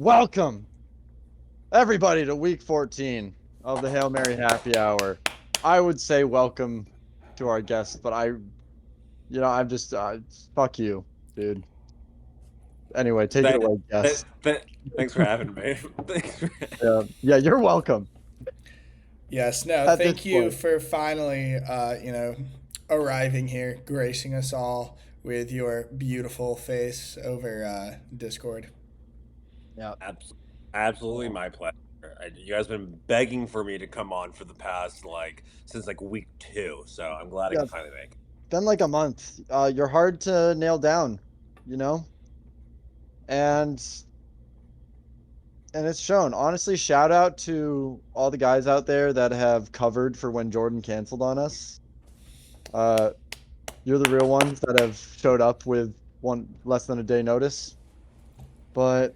Welcome, everybody, to week 14 of the Hail Mary Happy Hour. I would say welcome to our guests, but I'm just, fuck you, dude. Anyway, take it That, away, guest. thanks for having me. Yeah, you're welcome Yes, no, at this thank you point. for finally, arriving here, gracing us all with your beautiful face over Discord. Yeah, Absolutely my pleasure. You guys been begging for me to come on for the past since week 2, so I'm glad I yeah, can finally make it. been like a month. You're hard to nail down, you know, and it's shown. Honestly, shout out to all the guys out there that have covered for when Jordan canceled on us. Uh, You're the real ones that have showed up with one less than a day notice. But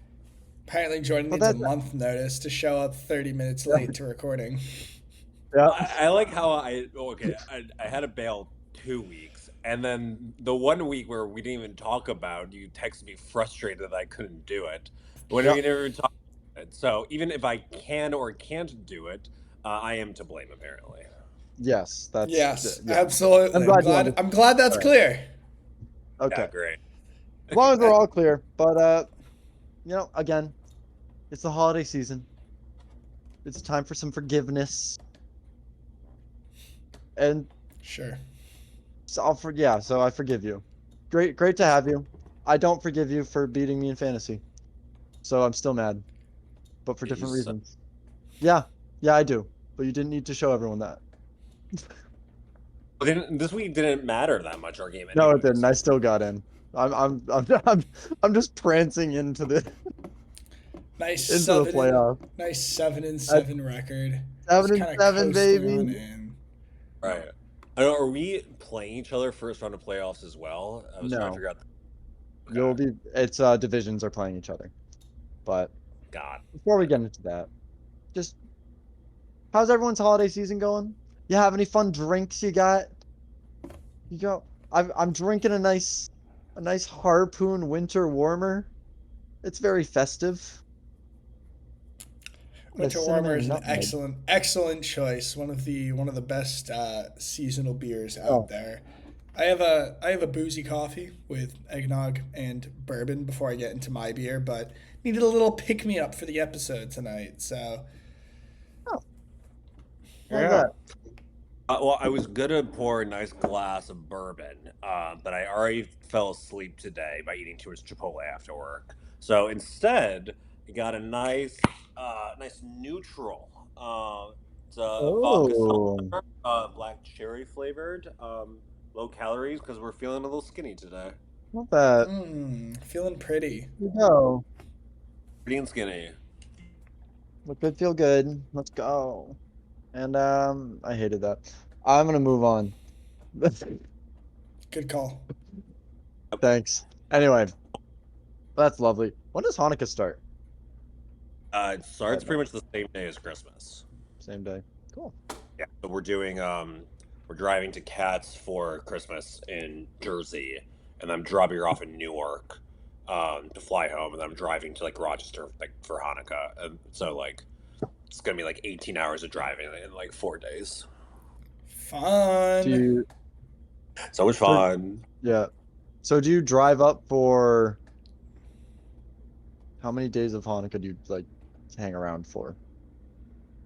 Apparently, Jordan but needs a that month notice to show up 30 minutes yeah, late to recording. yeah, I like how I had to bail 2 weeks, and then the 1 week where we didn't even talk about, you texted me frustrated that I couldn't do it. When yeah, we never even talked about it. So even if I can or can't do it, I am to blame apparently. yes, Yes, yeah. I'm absolutely. I'm glad you glad. understand. I'm glad that's All right. clear. Okay. Yeah, great. As long as we're all clear. But again, it's the holiday season. It's time for some forgiveness. And Sure. so I forgive you. Great to have you. I don't forgive you for beating me in fantasy. So I'm still mad, but for You different suck. reasons. Yeah, yeah, I do. But you didn't need to show everyone that. This week didn't matter that much our game No, it anyways. didn't. I still got in. I'm just prancing into the Nice into the seven and playoff. nice seven and At seven record. seven Just and kind of seven, coasting on baby. in. Right. I don't, are we playing each other first round of playoffs as well? I was trying to No, figure out. you'll Okay. be. It's divisions are playing each other. But God. before we get into that, just how's everyone's holiday season going? You have any fun drinks you got? You go. I'm drinking a nice Harpoon Winter Warmer. It's very festive. With a Winter Warmer cinnamon is and an nutmeg. excellent choice. One of the best seasonal beers out Oh, there. I have a boozy coffee with eggnog and bourbon before I get into my beer, but needed a little pick me up for the episode tonight. So oh, how's Yeah. that? Well, I was gonna pour a nice glass of bourbon, but I already fell asleep today by eating too much Chipotle after work. So instead, I got a nice neutral. It's a vodka Oh, seltzer, black cherry flavored, low calories because we're feeling a little skinny today. not bad. feeling pretty. Here we go. Pretty and skinny. Look good, feel good. Let's go. And I hated that. I'm gonna move on. Good call. Thanks. Anyway, that's lovely. When does Hanukkah start? It starts Right pretty now. much the same day as Christmas. Same day. Cool. Yeah, so we're driving to Cats for Christmas in Jersey, and I'm dropping her off in Newark, to fly home, and then I'm driving to Rochester for Hanukkah, and so it's gonna be 18 hours of driving in 4 days. Do Fun. you So much so fun. yeah. So do you drive up for how many days of Hanukkah do you hang around for?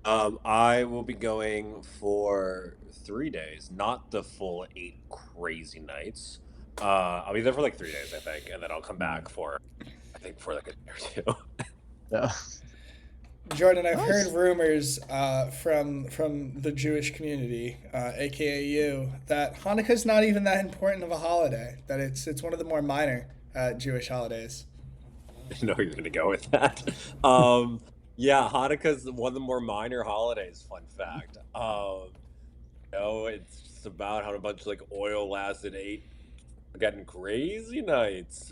I will be going for 3 days, not the full 8 crazy nights. I'll be there for 3 days, I think, and then I'll come back for I think for a day or two. Yeah. Jordan, I've heard Nice. rumors from the Jewish community, aka you, that Hanukkah's not even that important of a holiday. That it's one of the more minor Jewish holidays. I know you're gonna go with that. Um, yeah, Hanukkah's one of the more minor holidays. Fun fact. It's just about how a bunch of oil lasted getting crazy nights.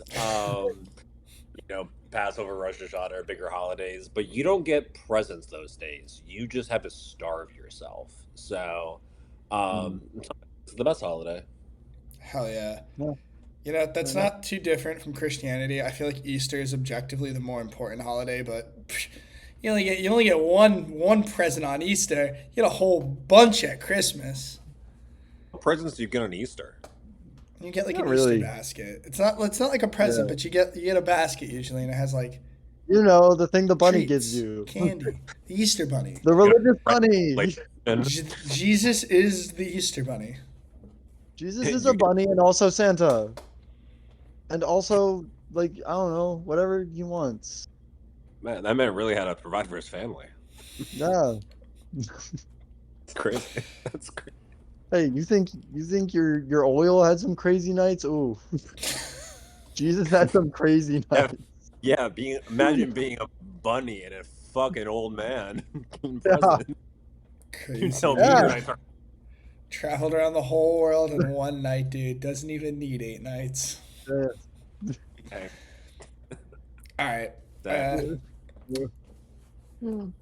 Passover, Rosh Hashanah are bigger holidays, but you don't get presents those days. You just have to starve yourself. So, Mm. it's the best holiday. Hell yeah. Yeah. You know, that's not too different from Christianity. I feel like Easter is objectively the more important holiday, but you only get one present on Easter. You get a whole bunch at Christmas. What presents do you get on Easter? You get like Not an really. Easter basket. It's not like a present, Yeah. but you get a basket usually, and it has like You know, the thing the bunny treats, gives you. candy, the Easter bunny. The religious bunny. Like, and Jesus is the Easter bunny. Jesus is a bunny and also Santa. And also, like, I don't know, whatever he wants. man, that man really had to provide for his family. Yeah. It's crazy. That's crazy. Hey, you think your oil had some crazy nights? Ooh. Jesus had some crazy nights. Yeah, imagine being a bunny and a fucking old man. Yeah. You Crazy. tell me Yeah. your nights are Traveled around the whole world in one night, dude. Doesn't even need 8 nights. okay. All right. That-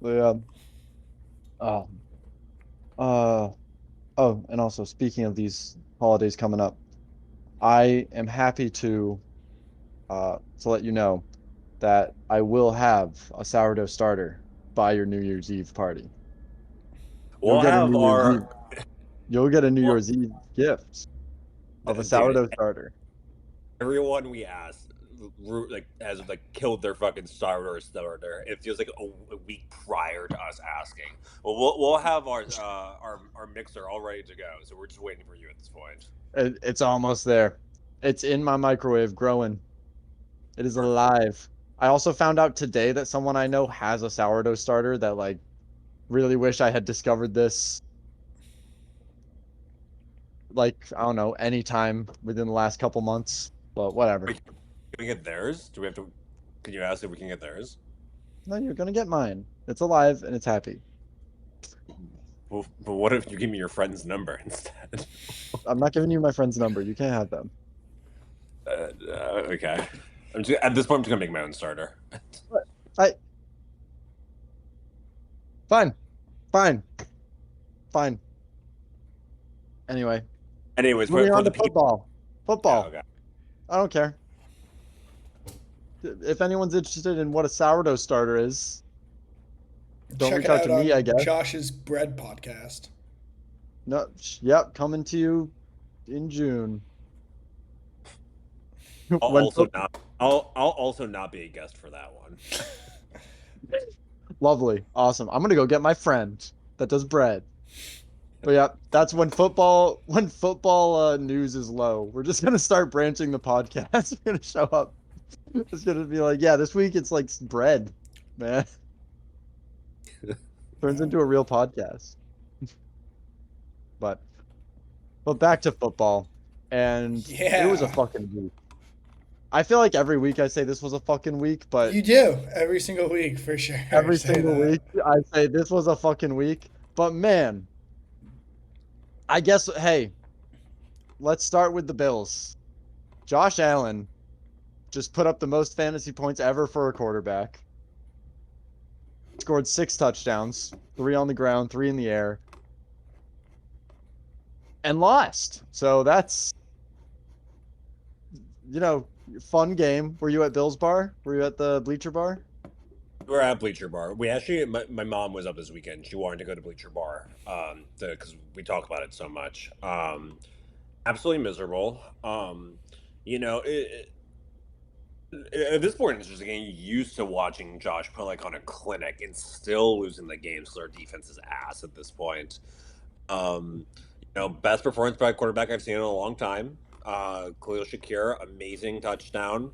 Yeah. Oh. Oh, and also speaking of these holidays coming up, I am happy to let you know that I will have a sourdough starter by your New Year's Eve party. We'll get a have New Year's our. Eve. You'll get a New Well- Year's Eve gift of a Dude, sourdough starter. Everyone we asked, has killed their fucking sourdough starter. It feels like a week prior to us asking. Well, we'll have our mixer all ready to go. So we're just waiting for you at this point. It's almost there. It's in my microwave growing. It is alive. I also found out today that someone I know has a sourdough starter that like really wish I had discovered this like I don't know, anytime within the last couple months. But whatever. Wait. Can we get theirs? Do we have to? Can you ask if we can get theirs? No, you're gonna get mine. It's alive and it's happy. Well, but what if you give me your friend's number instead? I'm not giving you my friend's number. You can't have them. Okay. At this point, I'm just gonna make my own starter. Fine. Fine. Anyway, Anyways, moving for on the to people. Football. Okay. I don't care. If anyone's interested in what a sourdough starter is, don't Check reach it out to out me, on I guess. Josh's Bread podcast. No, yep, coming to you in June. I'll When also not. I'll also not be a guest for that one. Lovely, awesome. I'm gonna go get my friend that does bread. But yeah, that's when football news is low. We're just gonna start branching the podcast. We're gonna show up. It's gonna be like, yeah, this week it's like bread, man. Turns into a real podcast. But back to football, and it was a Yeah. fucking week. I feel like every week I say this was a fucking week, but You do every single week for sure. every Say single that. week I say this was a fucking week. But man, I guess hey, let's start with the Bills. Josh Allen just put up the most fantasy points ever for a quarterback. Scored 6 touchdowns, 3 on the ground, 3 in the air, and lost. So that's fun game. Were you at Bill's bar? Were you at the Bleacher Bar? We're at Bleacher Bar. We actually, my mom was up this weekend. She wanted to go to Bleacher Bar, because we talk about it so much. Absolutely miserable. You know, at this point, it's just getting used to watching Josh put on a clinic and still losing the game because our defense is ass at this point. Best performance by a quarterback I've seen in a long time. Khalil Shakir, amazing touchdown.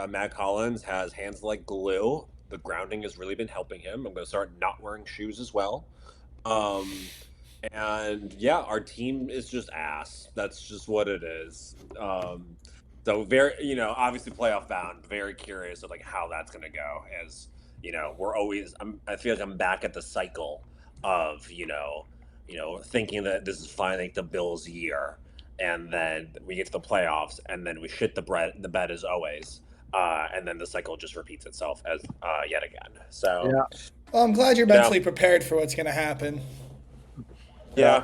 Matt Collins has hands like glue. The grounding has really been helping him. I'm going to start not wearing shoes as well. And yeah, our team is just ass. That's just what it is. So very, obviously playoff bound. Very curious of how that's going to go. As we're always. I feel like I'm back at the cycle of thinking that this is finally the Bills' year, and then we get to the playoffs, and then we shit the bed as always. And then the cycle just repeats itself as yet again. So Well, I'm glad you're Yeah. mentally prepared for what's going to happen. yeah.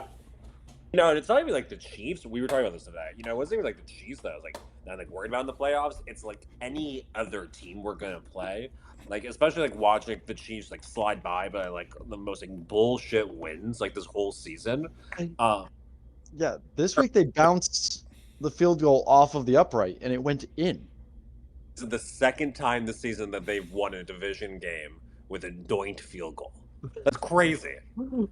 No, and it's not even like the Chiefs. We were talking about this today. You know, it wasn't even like the Chiefs that I was like not like worried about in the playoffs. It's like any other team we're gonna play. Like especially like watching the Chiefs like slide by like the most like bullshit wins like this whole season. Um, Yeah, this week they bounced the field goal off of the upright and it went in. this is the second time this season that they've won a division game with a doinked field goal. That's crazy.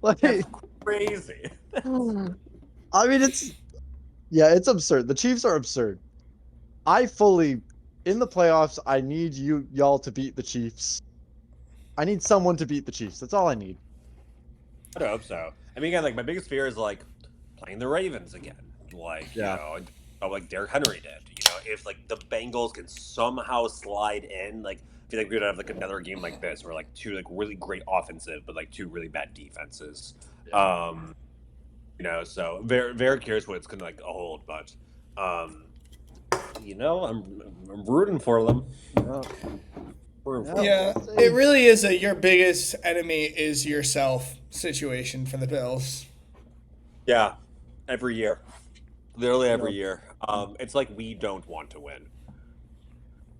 Like, That's crazy. I mean, it's absurd. The Chiefs are absurd. In the playoffs, I need y'all to beat the Chiefs. I need someone to beat the Chiefs. That's all I need. I hope so. I mean, again, like my biggest fear is like playing the Ravens again. Like, Yeah. you know, like Derrick Henry did. You know, if like the Bengals can somehow slide in, like I feel like we're gonna have like another game like this where like two like really great offensive, but like two really bad defenses. You know, so very very curious what it's gonna like hold, but you know, I'm rooting for them. Rooting for them. Yeah, it really is a your biggest enemy is yourself situation for the Bills. Yeah, every year, literally every year. It's like we don't want to win.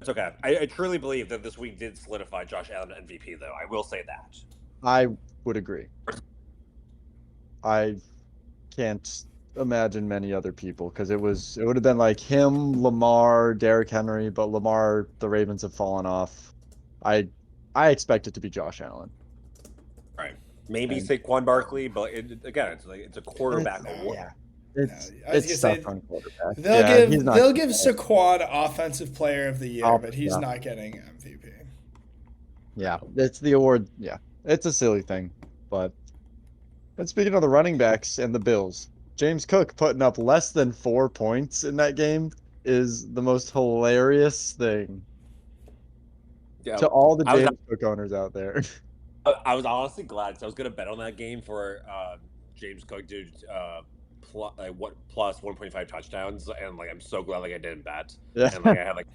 It's okay. I truly believe that this week did solidify Josh Allen MVP, though. I will say that. I would agree. I can't imagine many other people because it would have been like him, Lamar, Derrick Henry, but Lamar, the Ravens have fallen off. I expect it to be Josh Allen. Right. Maybe And- Saquon Barkley, but again, it's like it's a quarterback award. Yeah. It's I was it's gonna tough say, on quarterback. They'll Yeah, he's give not they'll good give at it. Saquon Offensive Player of the Year, Oh, but he's yeah. not getting MVP. Yeah, it's the award. Yeah, it's a silly thing, but speaking of the running backs and the Bills, James Cook putting up less than 4 points in that game is the most hilarious thing Yeah. to all the I was- James Cook owners out there. I was honestly glad because I was gonna bet on that game for James Cook to plus 1.5 touchdowns, and like I'm so glad like I didn't bet, Yeah. and like I had like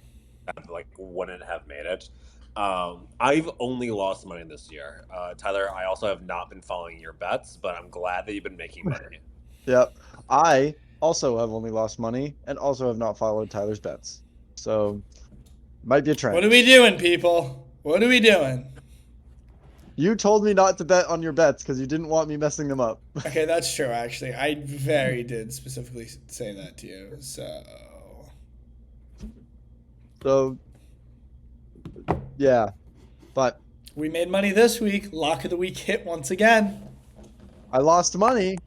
wouldn't have made it. I've only lost money this year, Tyler. I also have not been following your bets, but I'm glad that you've been making money. Yep. I also have only lost money and also have not followed Tyler's bets. So might be a trend. What are we doing, people? What are we doing? You told me not to bet on your bets because you didn't want me messing them up. Okay, that's true. Actually, I very did specifically say that to you. So yeah. But We made money this week. Lock of the week hit once again. I lost money.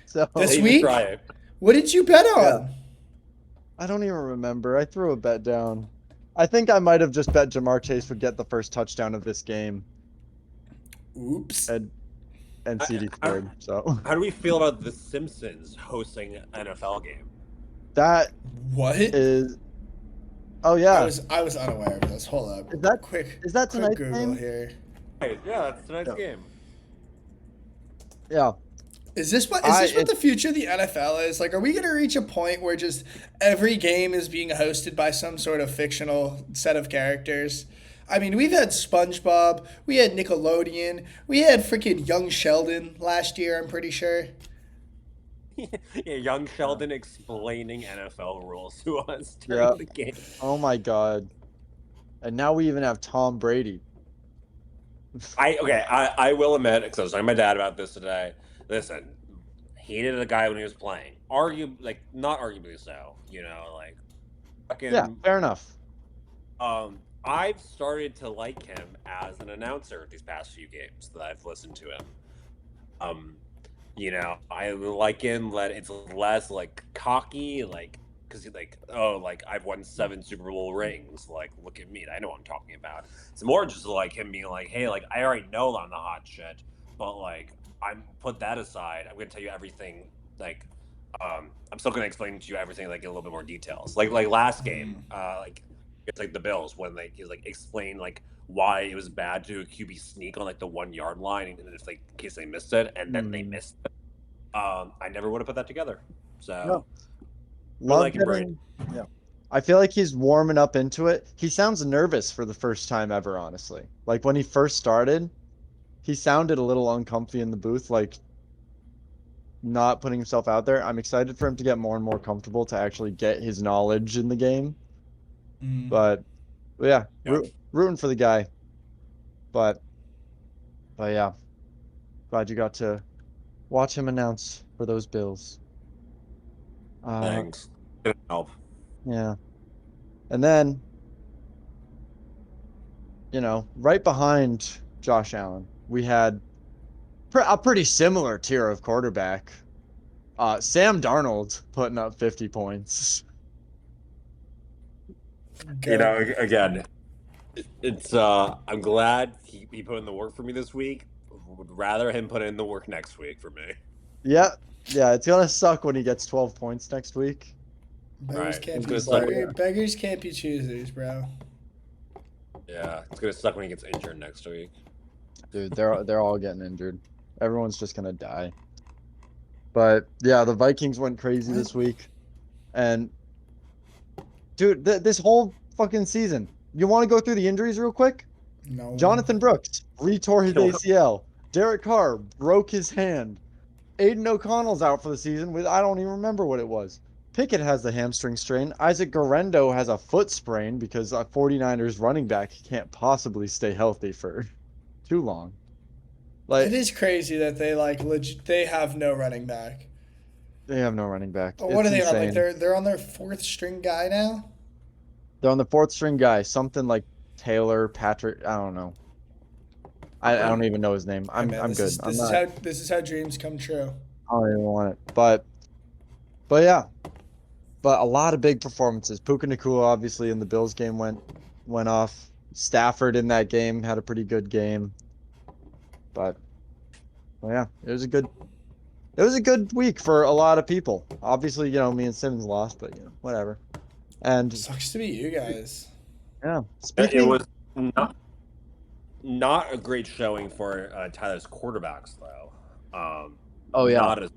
So This Even week? try it. What did you bet on? I don't even remember. I threw a bet down. I think I might have just bet Jamar Chase would get the first touchdown of this game Oops. and CD I- scored. So How do we feel about The Simpsons hosting an NFL game? that What? is. Oh yeah, I was unaware of this. Hold up. Is that- quick? is that quick tonight's Google game? here? Hey, yeah, that's tonight's Yeah. game. yeah. Is this what It- the future of the NFL is? Like, are we gonna reach a point where just every game is being hosted by some sort of fictional set of characters? I mean, we've had SpongeBob, we had Nickelodeon, we had freaking Young Sheldon last year. I'm pretty sure. Yeah, young Sheldon explaining NFL rules to us during Yeah. the game. Oh my god. And now we even have Tom Brady. I will admit because I was talking to my dad about this today. Listen, he hated the guy when he was playing. Not arguably so. You know, like fucking. Yeah, fair enough. I've started to like him as an announcer these past few games that I've listened to him. You know, I like him. It's less like cocky, like because he's like, oh, like I've won 7 Super Bowl rings. Like, look at me, I know what I'm talking about. It's more just like him being like, hey, like I already know I'm the hot shit, but like I'm put that aside. I'm gonna tell you everything. Like, I'm still gonna explain to you everything like in a little bit more details. Like last game, like it's like the Bills when he's like explain like why it was bad to do a QB sneak on like the 1 yard line, and if like in case they missed it, and then they missed it. I never would have put that together. So No. I Love like him, getting, yeah. I feel like he's warming up into it. He sounds nervous for the first time ever, honestly. Like when he first started, he sounded a little uncomfy in the booth. Like not putting himself out there. I'm excited for him to get more and more comfortable to actually get his knowledge in the game. But yeah, rooting for the guy. But yeah, glad you got to watch him announce for those Bills. Thanks. Good help. Yeah. And then, right behind Josh Allen, we had a pretty similar tier of quarterback. Sam Darnold putting up 50 points. Again, it's I'm glad he put in the work for me this week. Would rather him put in the work next week for me. Yeah, it's gonna suck when he gets 12 points next week. Beggars Right. can't It's be gonna suck. beggars can't be choosers, bro. Yeah, it's gonna suck when he gets injured next week. Dude, they're all getting injured. Everyone's just gonna die. But yeah, the Vikings went crazy this week, and dude, this whole fucking season. You want to go through the injuries real quick? No. Jonathan Brooks retore his ACL. Derek Carr broke his hand. Aiden O'Connell's out for the season with I don't even remember what it was. Pickett has the hamstring strain. Isaac Guerrero has a foot sprain because a 49ers running back can't possibly stay healthy for too long. It is crazy that they have no running back. They have no running back. But what It's are they on? insane. Like they're on their fourth string guy now? They're on the fourth string guy, something like Taylor, Patrick. I don't know. I don't even know his name. I'm good. This is how dreams come true. I don't even want it. But yeah. But a lot of big performances. Puka Nacua obviously in the Bills game went off. Stafford in that game had a pretty good game. But yeah, it was a good week for a lot of people. Obviously, me and Simmons lost, but whatever. And Sucks to be you guys. yeah, It was not a great showing for Tyler's quarterbacks, though. Oh yeah, not as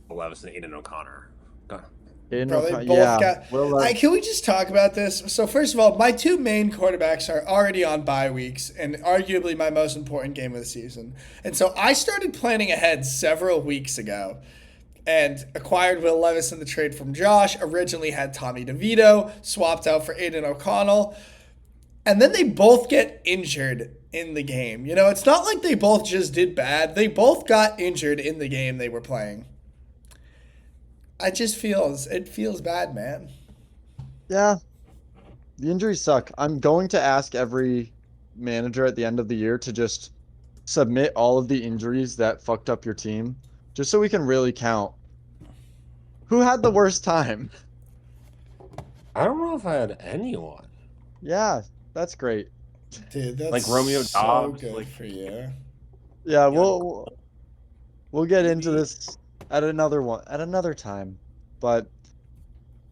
Levis and Aiden O'Connor. Bro, they both got. Can we just talk about this? So first of all, my two main quarterbacks are already on bye weeks, and arguably my most important game of the season. And so I started planning ahead several weeks ago, and acquired Will Levis in the trade from Josh. Originally had Tommy DeVito, swapped out for Aiden O'Connell, and then they both get injured in the game. It's not like they both just did bad. They both got injured in the game they were playing. It feels bad, man. Yeah, the injuries suck. I'm going to ask every manager at the end of the year to just submit all of the injuries that fucked up your team, just so we can really count who had the worst time. I don't know if I had anyone. Yeah, that's great. Dude, that's like Romeo so Dobbs, good for you. Yeah, we'll get into this at another time. But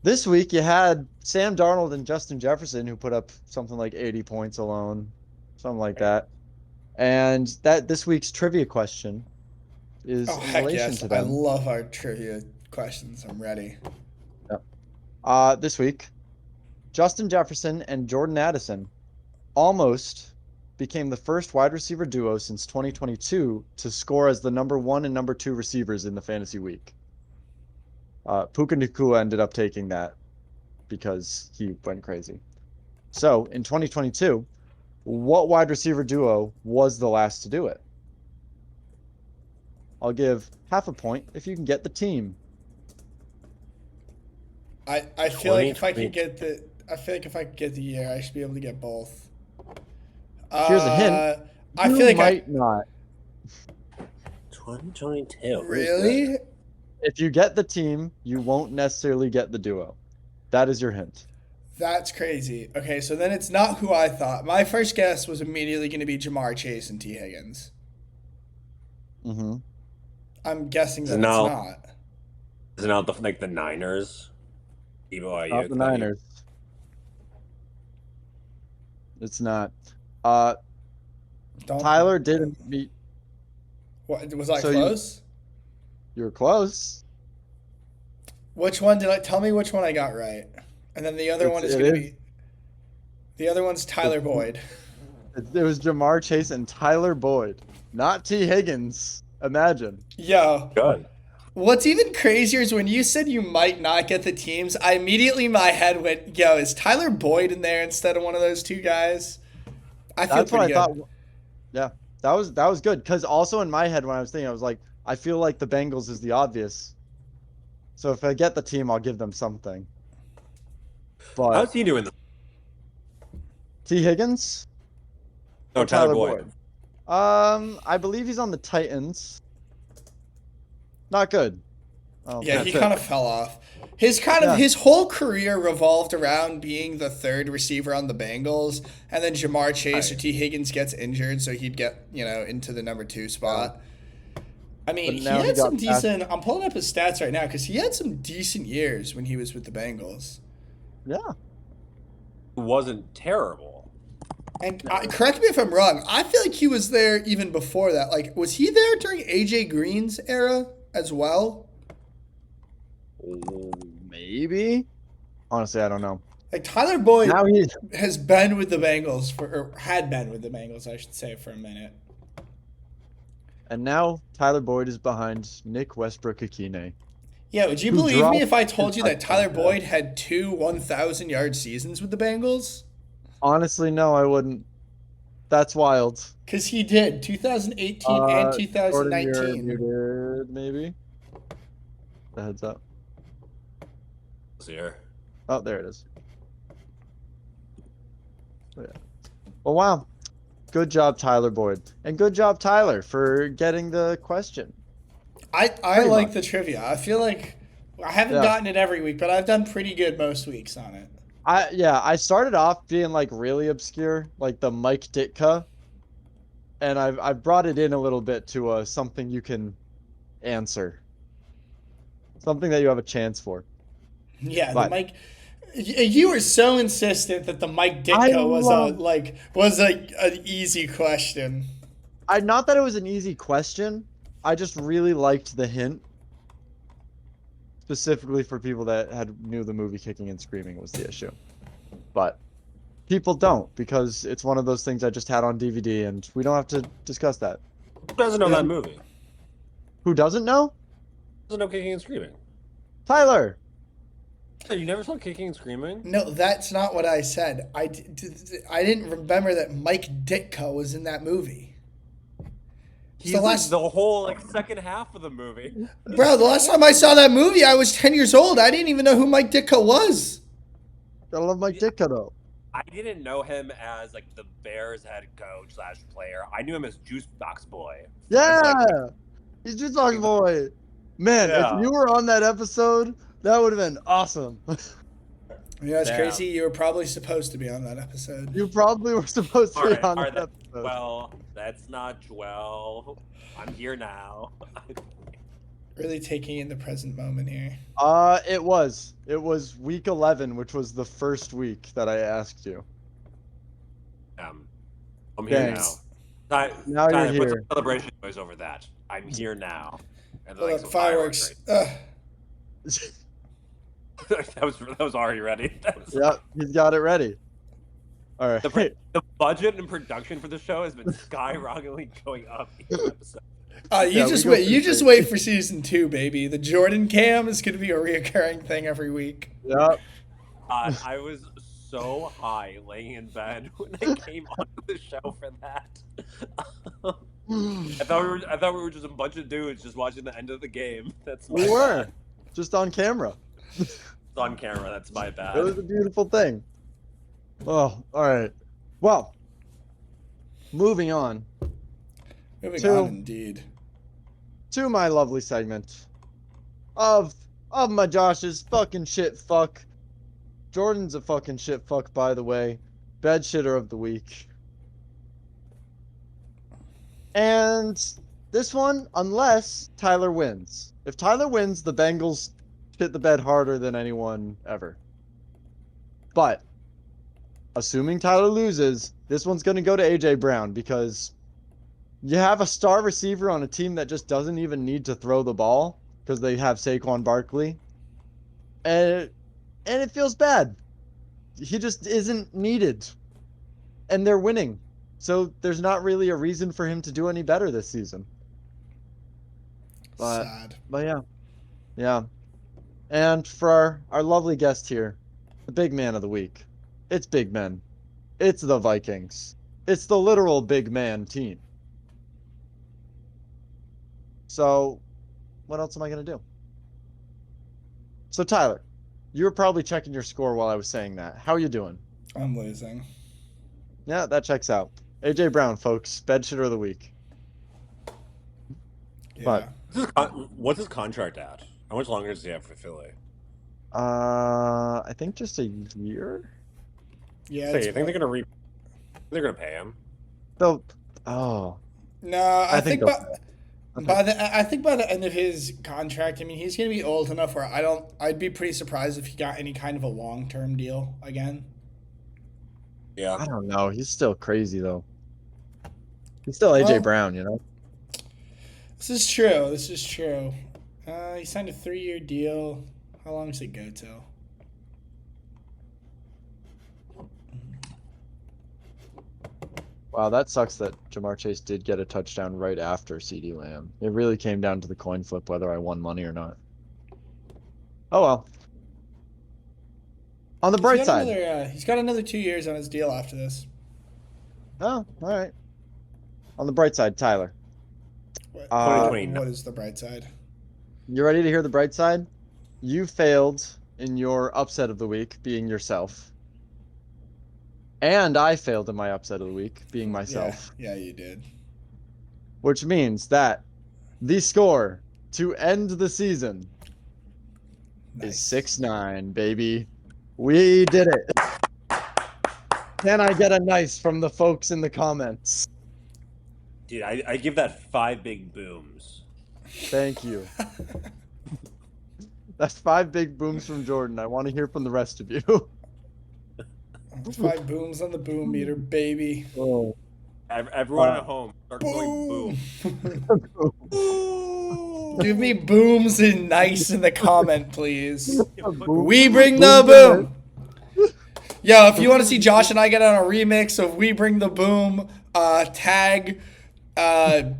this week you had Sam Darnold and Justin Jefferson who put up something like 80 points alone, something like that. And that this week's trivia question is in relation to them. I love our trivia questions. I'm ready. Yep. This week, Justin Jefferson and Jordan Addison almost became the first wide receiver duo since 2022 to score as the number 1 and number 2 receivers in the fantasy week. Puka Nacua ended up taking that because he went crazy. So in 2022, what wide receiver duo was the last to do it? I'll give half a point if you can get the team. I feel like if I could get the year, I should be able to get both. Here's a hint. I feel like might not. 2022. Really? If you get the team, you won't necessarily get the duo. That is your hint. That's crazy. Okay, so then it's not who I thought. My first guess was immediately going to be Jamar Chase and T. Higgins. Mm-hmm. I'm guessing that it's not. Is it not the Niners? Not the Niners. It's not. Tyler didn't meet. What was I So close? You were close. Which one did I tell me? Which one I got right? And then the other one is going to be. The other one's Tyler Boyd. It was Jamar Chase and Tyler Boyd, not T. Higgins. Imagine. Yo. Good. What's even crazier is when you said you might not get the teams, I immediately my head went, yo, is Tyler Boyd in there instead of one of those two guys? I feel That's what I pretty thought. good. Yeah, that was good. Because also in my head when I was thinking, I was like, I feel like the Bengals is the obvious. So if I get the team, I'll give them something. But How's he doing? T. Higgins No, or Tyler Boyd. I believe he's on the Titans. Not good. Oh, Yeah, That's he it. kind of fell off. His Yeah. his whole career revolved around being the third receiver on the Bengals, and then Jamar Chase or Right. T. Higgins gets injured, so he'd get into the number 2 spot. I mean, But he now he had got some passed. decent. I'm pulling up his stats right now because he had some decent years when he was with the Bengals. Yeah. It wasn't terrible. And correct me if I'm wrong. I feel like he was there even before that. Like, was he there during AJ Green's era as well? Maybe. Honestly, I don't know. Like Tyler Boyd Now he's has been with the Bengals or had been with the Bengals, I should say, for a minute. and now Tyler Boyd is behind Nick Westbrook-Akine. Yeah, would you Who believe me dropped if I told his you that touchdown Tyler pass. Boyd had 2 1,000-yard seasons with the Bengals? Honestly, no, I wouldn't. That's wild. Because he did, 2018 and Jordan, you're 2019. muted, maybe. The heads up. Here. Oh, there it is. Oh, yeah. Well, wow. Good job, Tyler Boyd. And good job, Tyler, for getting the question. I Pretty like much. the trivia. I feel like I haven't Yeah. gotten it every week, but I've done pretty good most weeks on it. I started off being like really obscure, like the Mike Ditka, and I've brought it in a little bit to something you can answer, something that you have a chance for. Yeah, But- the Mike. You were so insistent that the Mike I Ditka was love- an easy question. Not that it was an easy question. I just really liked the hint, specifically for people that knew the movie Kicking and Screaming was the issue, but people don't because it's one of those things I just had on DVD, and we don't have to discuss that. Who doesn't know that movie? Who doesn't know? Doesn't know Kicking and Screaming. Tyler. Hey, you never saw Kicking and Screaming? No, that's not what I said. I didn't remember that Mike Ditka was in that movie. He's the like last- the whole second half of the movie. Bro, the last time I saw that movie, I was 10 years old. I didn't even know who Mike Ditka was. Gotta love Mike Ditka though. I didn't know him as like the Bears head coach / player. I knew him as Juice Box Boy. Yeah, he's just talking boy. Man, Yeah. if you were on that episode, that would have been awesome. You know, it's Damn. crazy. You were probably supposed to be on that episode. You probably were supposed to be Alright, on alright, that that- episode. Well, that's not Joel. I'm here now. Really taking in the present moment here. It was week 11, which was the first week that I asked you. I'm here Thanks. now. Now you're Put some here. celebration noise over that. I'm here now. And then, Oh, like, look, some fireworks. right? that was already ready. Yep, he's got it ready. All right. The budget and production for the show has been skyrocketingly going up each episode. You Yeah, just we go wait. You through just things. wait for season 2, baby. The Jordan cam is going to be a reoccurring thing every week. Yep. I was so high laying in bed when I came onto the show for that. I thought we were just a bunch of dudes just watching the end of the game. That's my We were bad. just on camera. It's on camera. That's my bad. It was a beautiful thing. Oh, all right. Well, moving on Moving Two. on, indeed. to my lovely segment of my Josh's fucking shit fuck. Jordan's a fucking shit fuck, by the way. Bed shitter of the week. And this one, unless Tyler wins. If Tyler wins, the Bengals shit the bed harder than anyone ever. But assuming Tyler loses, this one's going to go to AJ Brown because you have a star receiver on a team that just doesn't even need to throw the ball because they have Saquon Barkley. And it feels bad. He just isn't needed. And they're winning. So there's not really a reason for him to do any better this season. But Sad. yeah. Yeah. And for our lovely guest here, the big man of the week. It's Big Men. It's the Vikings. It's the literal big man team. So, what else am I going to do? So, Tyler, you were probably checking your score while I was saying that. How are you doing? I'm losing. Yeah, that checks out. AJ Brown, folks, bed shitter of the week. Yeah. But- What's his contract at? How much longer does he have for Philly? I think just a year. Yeah. Say, it's you think they're gonna pay him? So, oh, No, I think they'll- I think by the end of his contract, I mean, he's gonna be old enough where I'd be pretty surprised if he got any kind of a long-term deal again. Yeah. I don't know. He's still crazy though. He's still AJ Well- Brown, you know. This is true. This is true. He signed a 3-year deal. How long does it go till? Wow, that sucks that Jamar Chase did get a touchdown right after CeeDee Lamb. It really came down to the coin flip whether I won money or not. Oh well. On the bright side. He's got another 2 years on his deal after this. Oh, all right. On the bright side, Tyler. What, 2029. what is the bright side? You ready to hear the bright side? You failed in your upset of the week, being yourself. And I failed in my upset of the week, being myself. Yeah, you did. Which means that the score to end the season is 6-9, baby. We did it. Can I get a nice from the folks in the comments? Dude, I give that 5 big booms. Thank you. That's 5 big booms from Jordan. I want to hear from the rest of you. 5 booms on the boom meter, baby. Oh. Everyone at home, start going boom. Give me booms and nice in the comment, please. Boom. We bring the boom. Yo, if you want to see Josh and I get on a remix of "We Bring the Boom," tag the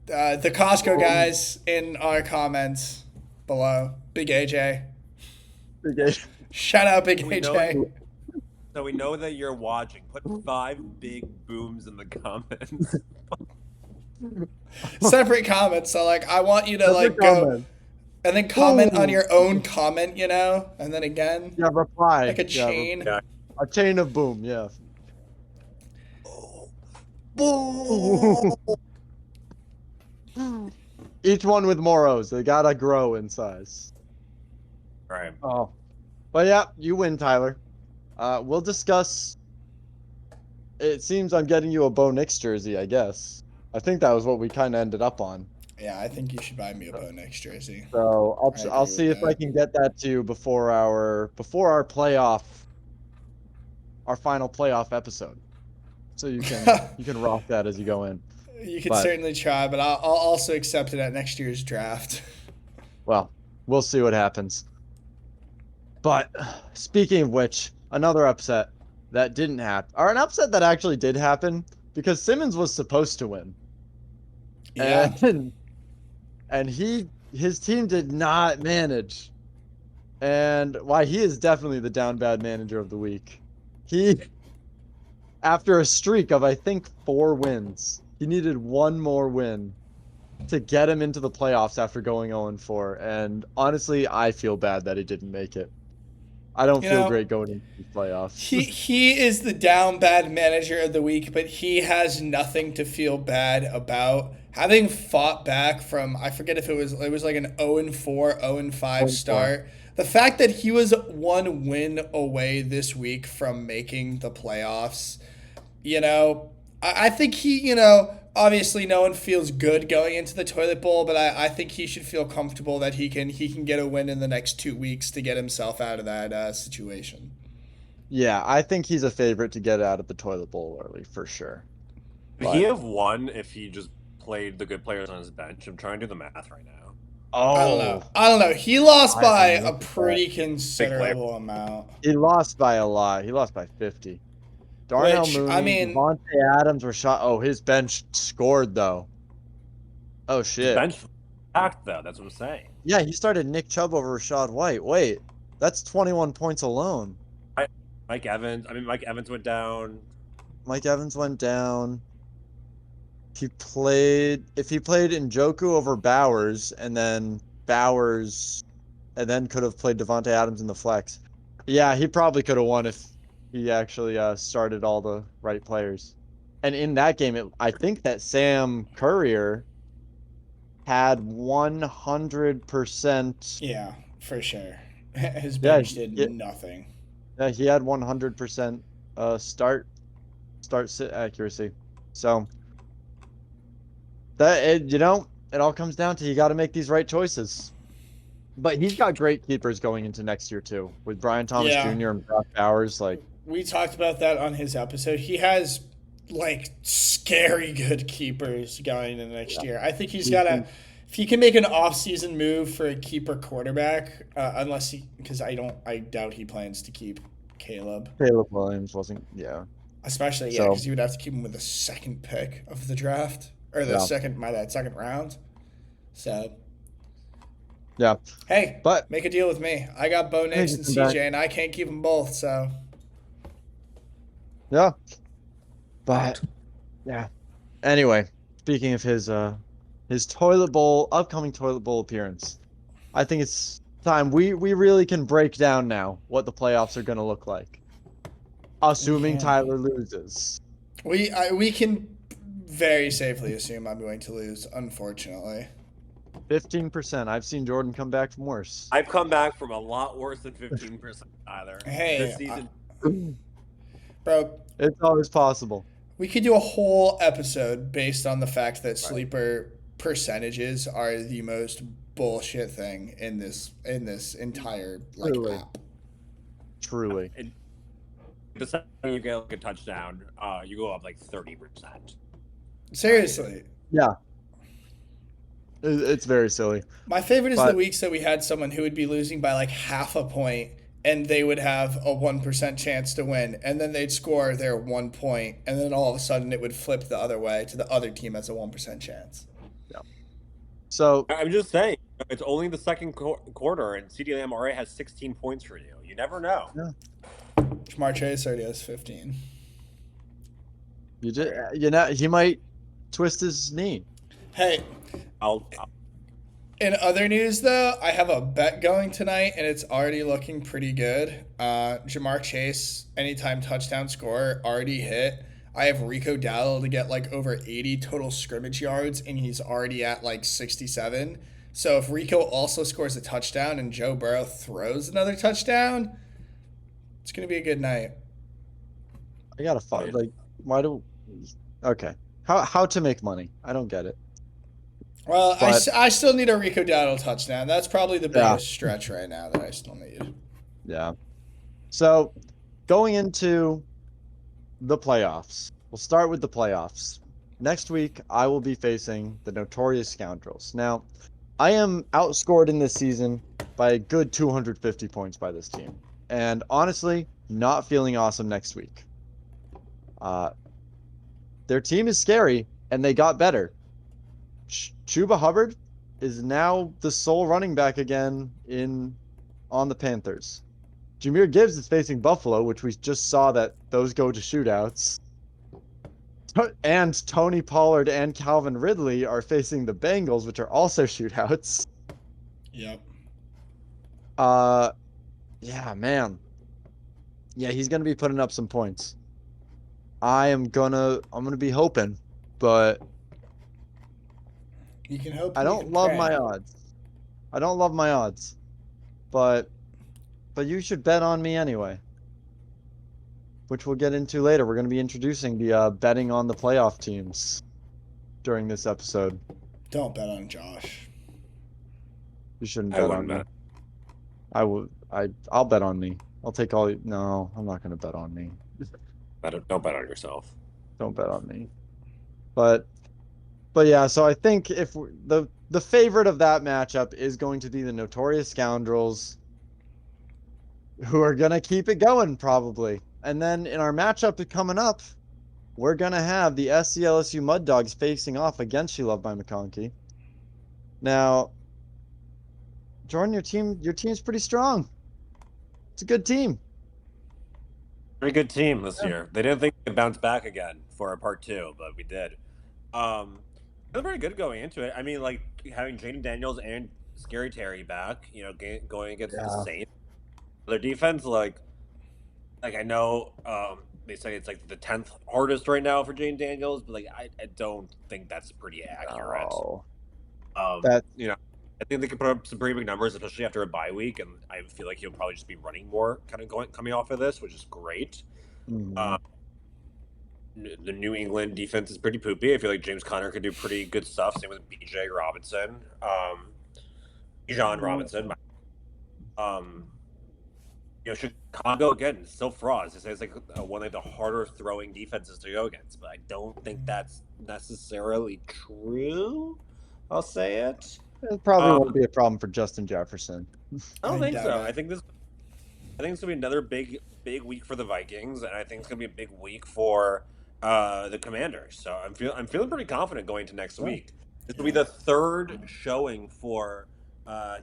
Costco guys in our comments below. Big AJ. Okay. Shout out, Big We AJ. So we know that you're watching. Put 5 big booms in the comments. Separate comments. So like, I want you to like go and then comment on your own comment, you know, and then again, Yeah, reply. like a chain. Yeah. A chain of boom, yeah. Each one with more O's. They gotta grow in size. Right. Oh. But yeah, you win, Tyler. We'll discuss. It seems I'm getting you a Bo Nix jersey, I guess. I think that was what we kind of ended up on. Yeah, I think you should buy me a Bo Nix jersey. So I agree I'll with see if I that. can get that to you before our playoff, our final playoff episode. So you can rock that as you go in. You can But- certainly try, but I'll also accept it at next year's draft. Well, we'll see what happens. But speaking of which, another upset that didn't happen, or an upset that actually did happen, because Simmons was supposed to win. Yeah. And his team did not manage. And why he is definitely the down bad manager of the week. He, after a streak of I think 4 wins, he needed one more win to get him into the playoffs after going 0-4. And honestly, I feel bad that he didn't make it. I don't You feel know, great going into the playoffs. He is the down bad manager of the week, but he has nothing to feel bad about. Having fought back from, I forget if it was like an 0-4, 0-5 start. The fact that he was 1 win away this week from making the playoffs, you know, I think he, you know, obviously no one feels good going into the toilet bowl, but I think he should feel comfortable that he can get a win in the next 2 weeks to get himself out of that situation. Yeah, I think he's a favorite to get out of the toilet bowl early for sure. Would he have won if he just played the good players on his bench? I'm trying to do the math right now. I don't know. He lost by I a pretty considerable amount. He lost by a lot. He lost by 50. Darnell Which, Mooney, I mean- Devontae Adams were shot. Oh, his bench scored though. Oh shit. Bench Fact, though. That's what I'm saying. Yeah, he started Nick Chubb over Rashad White. Wait, that's 21 points alone. Mike Evans went down. Mike Evans went down. If he played Njoku over Bowers, and then could have played Devontae Adams in the flex. Yeah, he probably could have won if he actually started all the right players. And in that game, I think that Sam Currier had 100%. Yeah, for sure. His bench did nothing. Yeah, he had 100% start sit accuracy. So it all comes down to you got to make these right choices. But he's got great keepers going into next year too, with Brian Thomas Jr. and Brock Bowers. Like, we talked about that on his episode. He has like scary good keepers going into next year. I think he's got to. If he can make an off-season move for a keeper quarterback, because I doubt he plans to keep Caleb. Caleb Williams wasn't, Especially, because you would have to keep him with the second pick of the draft, or the second round. So, yeah. Hey, but make a deal with me. I got Bo Nix and CJ, and I can't keep them both. So, yeah. But anyway, speaking of his upcoming toilet bowl appearance, I think it's time we really can break down now what the playoffs are going to look like, assuming Tyler loses. We can very safely assume I'm going to lose, unfortunately. 15%. I've seen Jordan come back from worse. I've come back from a lot worse than 15%, either. Hey, this season, bro, it's always possible. We could do a whole episode based on the fact that sleeper percentages are the most bullshit thing in this entire app. Truly. The second you get like a touchdown, you go up like 30%. Seriously. Yeah. It's very silly. My favorite is the weeks that we had someone who would be losing by like half a point, and they would have a 1% chance to win, and then they'd score their 1 point, and then all of a sudden it would flip the other way to the other team has a 1% chance. Yeah. So I'm just saying, it's only the second quarter, and CeeDee Lamb already has 16 points for you. You never know. Yeah. Ja'Marr Chase already has 15. He might twist his knee. Hey. In other news, though, I have a bet going tonight, and it's already looking pretty good. Ja'Marr Chase, anytime touchdown score, already hit. I have Rico Dowdle to get like over 80 total scrimmage yards, and he's already at like 67. So if Rico also scores a touchdown and Joe Burrow throws another touchdown, it's going to be a good night. I gotta find, okay. How to make money? I don't get it. Well, I still need a Rico Dowdle touchdown. That's probably the biggest stretch right now that I still need. Yeah. So, going into the playoffs, we'll start with the playoffs. Next week, I will be facing the Notorious Scoundrels. Now, I am outscored in this season by a good 250 points by this team. And honestly, not feeling awesome next week. Their team is scary, and they got better. Chuba Hubbard is now the sole running back again on the Panthers. Jahmyr Gibbs is facing Buffalo, which we just saw that those go to shootouts. And Tony Pollard and Calvin Ridley are facing the Bengals, which are also shootouts. Yep. Yeah, man. Yeah, he's gonna be putting up some points. I'm gonna be hoping, but you can hope. I don't love my odds. But you should bet on me anyway. Which we'll get into later. We're going to be introducing the betting on the playoff teams during this episode. Don't bet on Josh. You shouldn't bet on me. I'll bet on me. I'll take all. No, I'm not going to bet on me. Don't bet on yourself. Don't bet on me. But yeah, so I think if the favorite of that matchup is going to be the Notorious Scoundrels, who are going to keep it going probably. And then in our matchup coming up, we're going to have the SC LSU Mud Dogs facing off against She Loved by McConkey. Now, Jordan, your team's pretty strong. It's a good team. Pretty good team this Yeah. year. They didn't think they'd bounce back again for a part 2, but we did. They're very good going into it. I mean, like having Jaden Daniels and Scary Terry back, going against the Yeah. Saints. Their defense, like I know they say it's like the 10th hardest right now for Jaden Daniels, but like I don't think that's pretty accurate. Oh, Um, that I think they could put up some pretty big numbers, especially after a bye week, and I feel like he'll probably just be running more, coming off of this, which is great. mhm. The New England defense is pretty poopy. I feel like James Conner could do pretty good stuff. Same with B.J. Robinson, Bijan Robinson. Chicago again still frauds. They say it's like one of the harder throwing defenses to go against, but I don't think that's necessarily true. I'll say it. It probably won't be a problem for Justin Jefferson. I don't I think doubt so. it. I think it's gonna be another big week for the Vikings, and I think it's gonna be a big week for the Commanders. So I'm feeling pretty confident going to next week. This will be the third showing for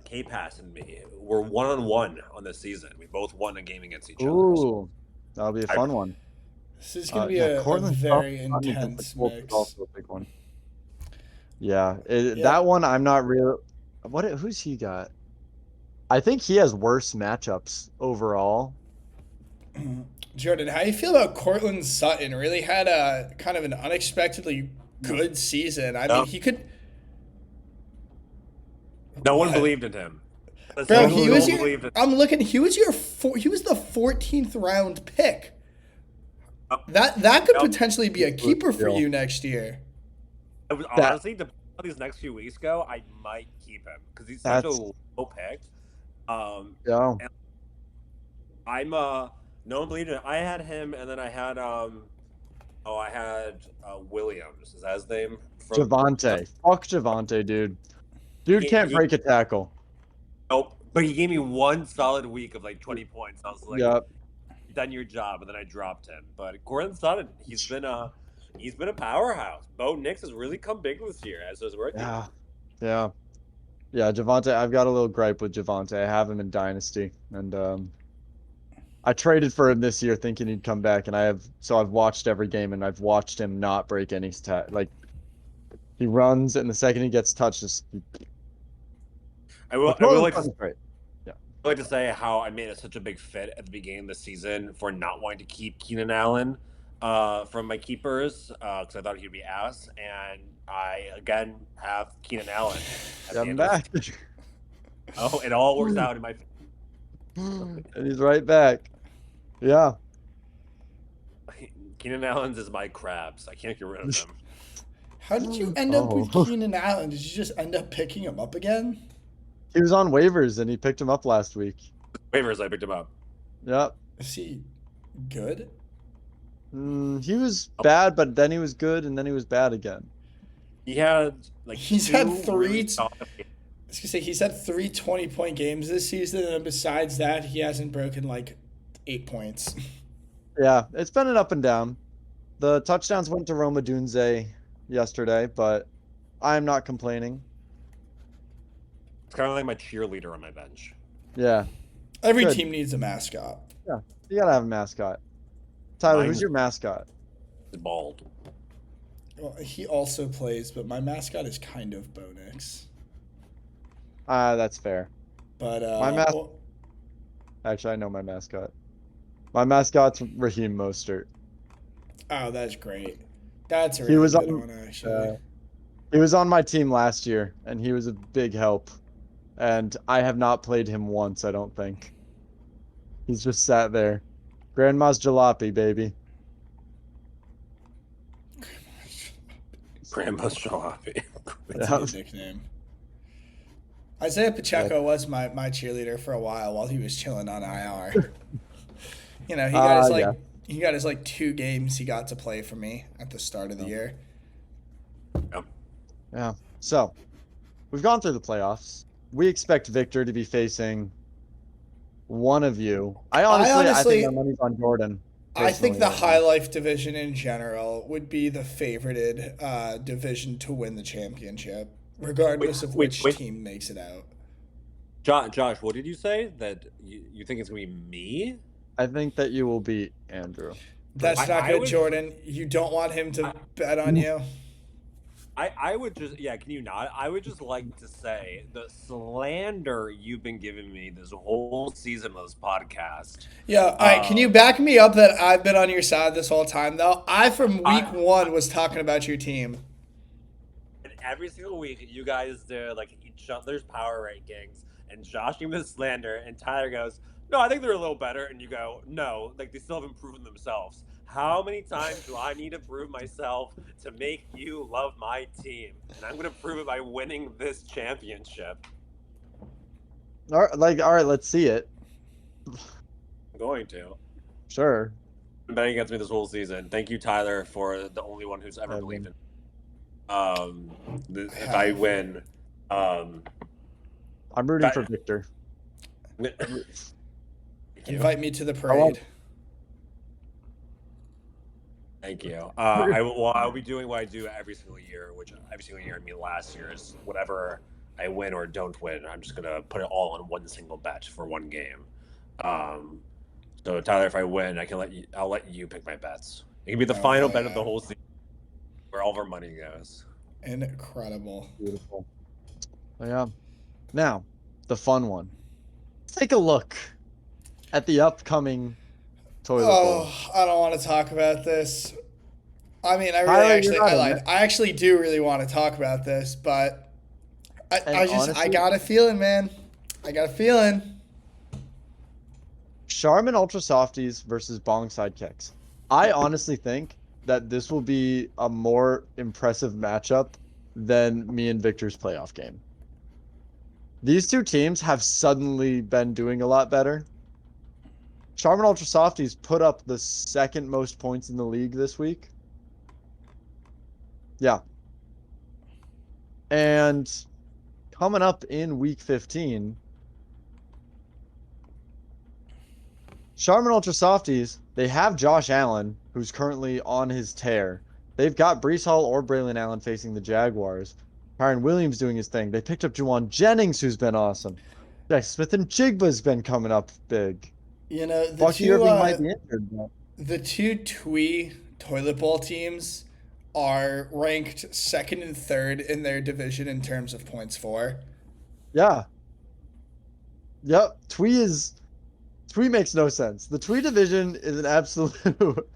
K-Pass and me. We're 1-on-1 on this season. We both won a game against each other. Ooh, that'll be a fun one. This is going to be a Cortland very Sutton against the intense Colts is mix. also a big one. Yeah, Yeah. that one I'm not real. Who's he got? I think he has worse matchups overall. Jordan, how do you feel about Cortland Sutton? Really had a kind of an unexpectedly good season. I mean, he could. No one What? believed in him. Bro, No he one was believed in I'm looking. He was he was the 14th round pick. That could Yep. potentially be a keeper for Deal. you next year. I was That- honestly, depending on how these next few weeks go, I might keep him because he's such a That's- low pick. Yeah. I'm no one believed in it. I had him, and then I had I had Williams. Is that his name? Javante. Fuck Javante, dude. Dude can't He- break a tackle. Nope. But he gave me one solid week of like 20 points. I was like, Yep. "You've done your job," and then I dropped him. But Cortland Sutton, he's been a powerhouse. Bo Nix has really come big this year as his rookie. Yeah. Yeah. Yeah, Javante, I've got a little gripe with Javante. I have him in Dynasty, and I traded for him this year thinking he'd come back, and I've watched every game, and I've watched him not break any stat. Like, he runs, and the second he gets touched, just I will like to great. I'd like to say how I made it such a big fit at the beginning of the season for not wanting to keep Keenan Allen from my keepers because I thought he'd be ass, and I again have Keenan Allen. At the I'm end of back. the- Oh, it all works out in my. And he's right back. Yeah. Keenan Allen's is my crabs. I can't get rid of him. How did you end up with Oh. Keenan Allen? Did you just end up picking him up again? He was on waivers, and he picked him up last week. Waivers, I picked him up. Yep. Is he good? He was bad, but then he was good, and then he was bad again. He had like He's had two three really t- solid games. I was gonna say he's had 3 20-point games this season, and besides that, he hasn't broken like 8 points. Yeah, it's been an up and down. The touchdowns went to Roma Dunze yesterday, but I'm not complaining. It's kind of like my cheerleader on my bench. Yeah, Every Good. team needs a mascot. you gotta have a mascot. Tyler, Mine- who's your mascot? He's bald. Well, he also plays, but my mascot is kind of Bo Nix. That's fair. But My Actually, I know my mascot. My mascot's Raheem Mostert. oh, that's great. That's a He really was good on- one, actually. He was on my team last year, and he was a big help. And I have not played him once, I don't think. He's just sat there. Grandma's jalopy, baby. Grandma's jalopy. That's Yeah. a good nickname. Isaiah Pacheco was my cheerleader for a while he was chilling on IR. You know, he got his 2 games he got to play for me at the start of the year. Yeah. So, we've gone through the playoffs. We expect Victor to be facing one of you. I honestly- think my money's on Jordan. I think the personally. High Life division in general would be the favorited division to win the championship. regardless of which wait. team makes it out. Josh, what did you say? That you think it's gonna be me? I think that you will beat Andrew. That's not I good, would- Jordan. You don't want him to bet on you. I would just can you not? I would just like to say the slander you've been giving me this whole season of this podcast. Yeah, all right. Can you back me up that I've been on your side this whole time, though? I, from week one, was talking about your team. And every single week, you guys do like each other's power rankings, and Josh gives the slander, and Tyler goes, "No, I think they're a little better," and you go, "No, like they still haven't proven themselves." How many times do I need to prove myself to make you love my team? And I'm going to prove it by winning this championship. All right, let's see it. I'm going to. Sure. Been betting against me this whole season. Thank you, Tyler, for the only one who's ever believed in. If I win, I'm rooting for Victor. Invite me to the parade. Thank you. I'll be doing what I do every single year, which every single year, I mean last year, is whatever I win or don't win, I'm just gonna put it all on one single bet for one game. So Tyler, if I win, I'll let you pick my bets. It can be the final bet of the whole season, where all of our money goes. Incredible. Beautiful. Yeah. Now, the fun one. Let's take a look at the upcoming toilet bowl. I don't want to talk about this. I mean, I lied. I actually do really want to talk about this, but I got a feeling, man. I got a feeling. Charmin Ultra Softies versus Bong Sidekicks. I honestly think that this will be a more impressive matchup than me and Victor's playoff game. These two teams have suddenly been doing a lot better. Charmin Ultra Softies put up the second most points in the league this week. Yeah. And coming up in week 15, Charmin Ultra Softies, they have Josh Allen, who's currently on his tear. They've got Breece Hall or Braylon Allen facing the Jaguars. Kyron Williams doing his thing. They picked up Juwan Jennings, who's been awesome. Jack Smith and Jigba's been coming up big. You know, Bucky Irving might be injured, but the two Twee toilet bowl teams are ranked second and third in their division in terms of points for. Yeah. Yep. Twee makes no sense. The Twee division is an absolute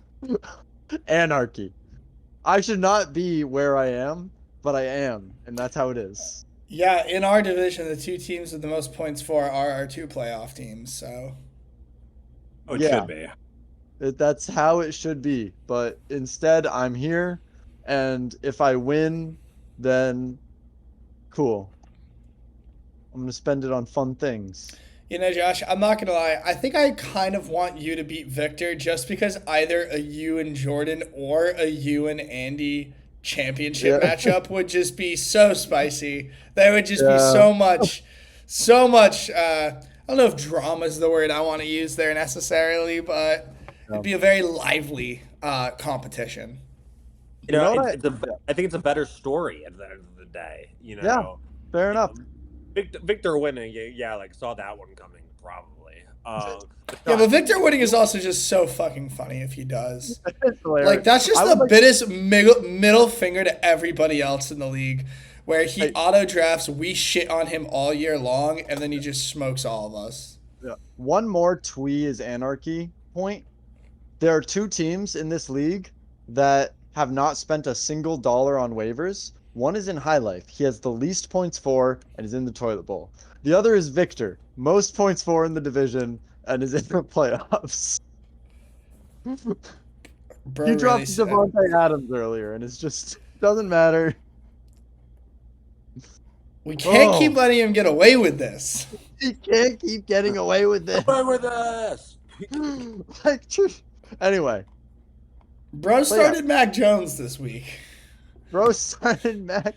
anarchy. I should not be where I am, but I am, and that's how it is. Yeah, in our division, the two teams with the most points for are our two playoff teams, so. Oh, it should be. That's how it should be. But instead, I'm here, and if I win, then cool. I'm going to spend it on fun things. You know, Josh, I'm not going to lie. I think I kind of want you to beat Victor just because either a you and Jordan or a you and Andy championship matchup would just be so spicy. There would just be so much, I don't know if drama is the word I want to use there necessarily, but it'd be a very lively competition. You know, I think it's a better story at the end of the day. You know, yeah, fair enough. Victor winning, saw that one coming probably. But Victor winning is also just so fucking funny if he does. Like that's just the biggest middle finger to everybody else in the league, where he auto drafts, we shit on him all year long, and then he just smokes all of us. Yeah. One more Twee is anarchy point. There are two teams in this league that have not spent a single dollar on waivers. One is in High Life. He has the least points for and is in the toilet bowl. The other is Victor. Most points for in the division and is in the playoffs. He dropped Devontae Adams earlier, and it's just doesn't matter. We can't keep letting him get away with this. He can't keep getting away with this. Away with this. Anyway. Bro started Mac Jones this week. Bro started Mac.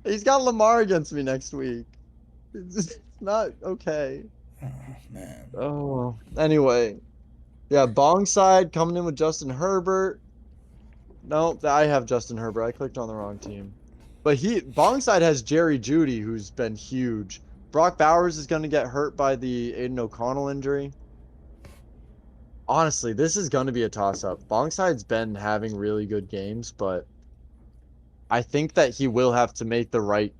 He's got Lamar against me next week. It's not okay. Oh, man. Oh, anyway. Yeah, Bong side coming in with Justin Herbert. No, I have Justin Herbert. I clicked on the wrong team. But Bongside has Jerry Judy, who's been huge. Brock Bowers is going to get hurt by the Aiden O'Connell injury. Honestly, this is going to be a toss-up. Bongside's been having really good games, but I think that he will have to make the right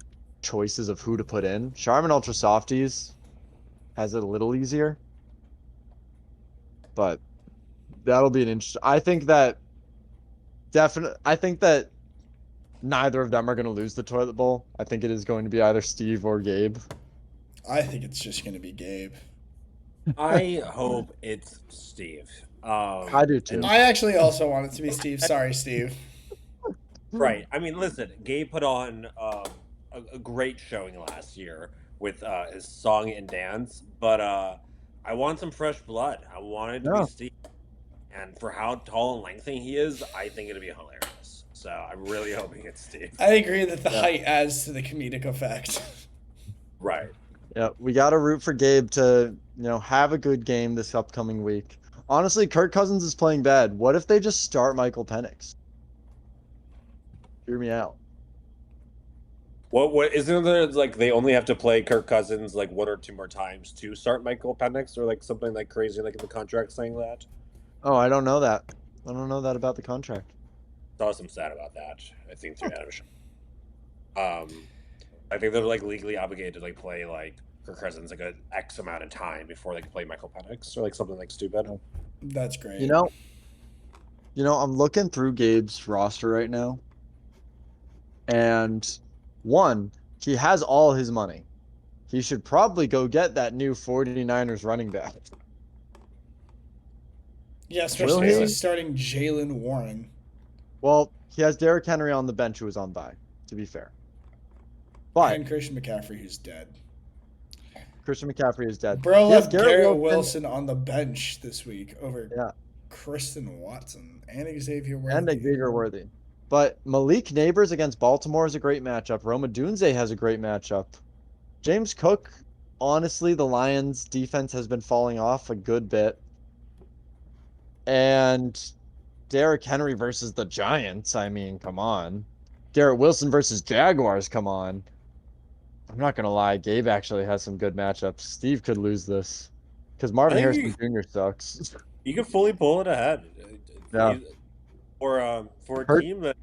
choices of who to put in. Charmin Ultra Softies has it a little easier, but that'll be an interesting. I think that neither of them are going to lose the toilet bowl. I think it is going to be either Steve or Gabe. I think it's just going to be Gabe. I hope it's Steve. I do too. I actually also want it to be Steve. Sorry, Steve. Right. I mean, listen, Gabe put on a great showing last year with his song and dance, but I want some fresh blood. I want it to be Steve. And for how tall and lengthy he is, I think it'll be hilarious. So I'm really hoping it's Steve. I agree that the height adds to the comedic effect. Right. Yeah, we got to root for Gabe to, have a good game this upcoming week. Honestly, Kirk Cousins is playing bad. What if they just start Michael Penix? Hear me out. What isn't there like they only have to play Kirk Cousins like one or two more times to start Michael Penix or like something like crazy like in the contract saying that? Oh, I don't know that. I don't know that about the contract. Saw some stat about that. I think through Adam. I think they're like legally obligated to like play like Kirk Cousins like a X amount of time before they can play Michael Penix or like something like stupid. That's great. I'm looking through Gabe's roster right now. And one, he has all his money. He should probably go get that new 49ers running back. Yeah, especially if he's starting Jalen Warren. Well, he has Derrick Henry on the bench who was on bye, to be fair. But and Christian McCaffrey, who's dead. Christian McCaffrey is dead. Bro left Garrett Wilson on the bench this week over Kristen Watson and Xavier Worthy. But Malik Neighbors against Baltimore is a great matchup. Roma Dunze has a great matchup. James Cook, honestly, the Lions' defense has been falling off a good bit. And Derrick Henry versus the Giants, I mean, come on. Garrett Wilson versus Jaguars, come on. I'm not going to lie, Gabe actually has some good matchups. Steve could lose this because Marvin Harrison Jr. sucks. You can fully pull it ahead. Yeah. For a team that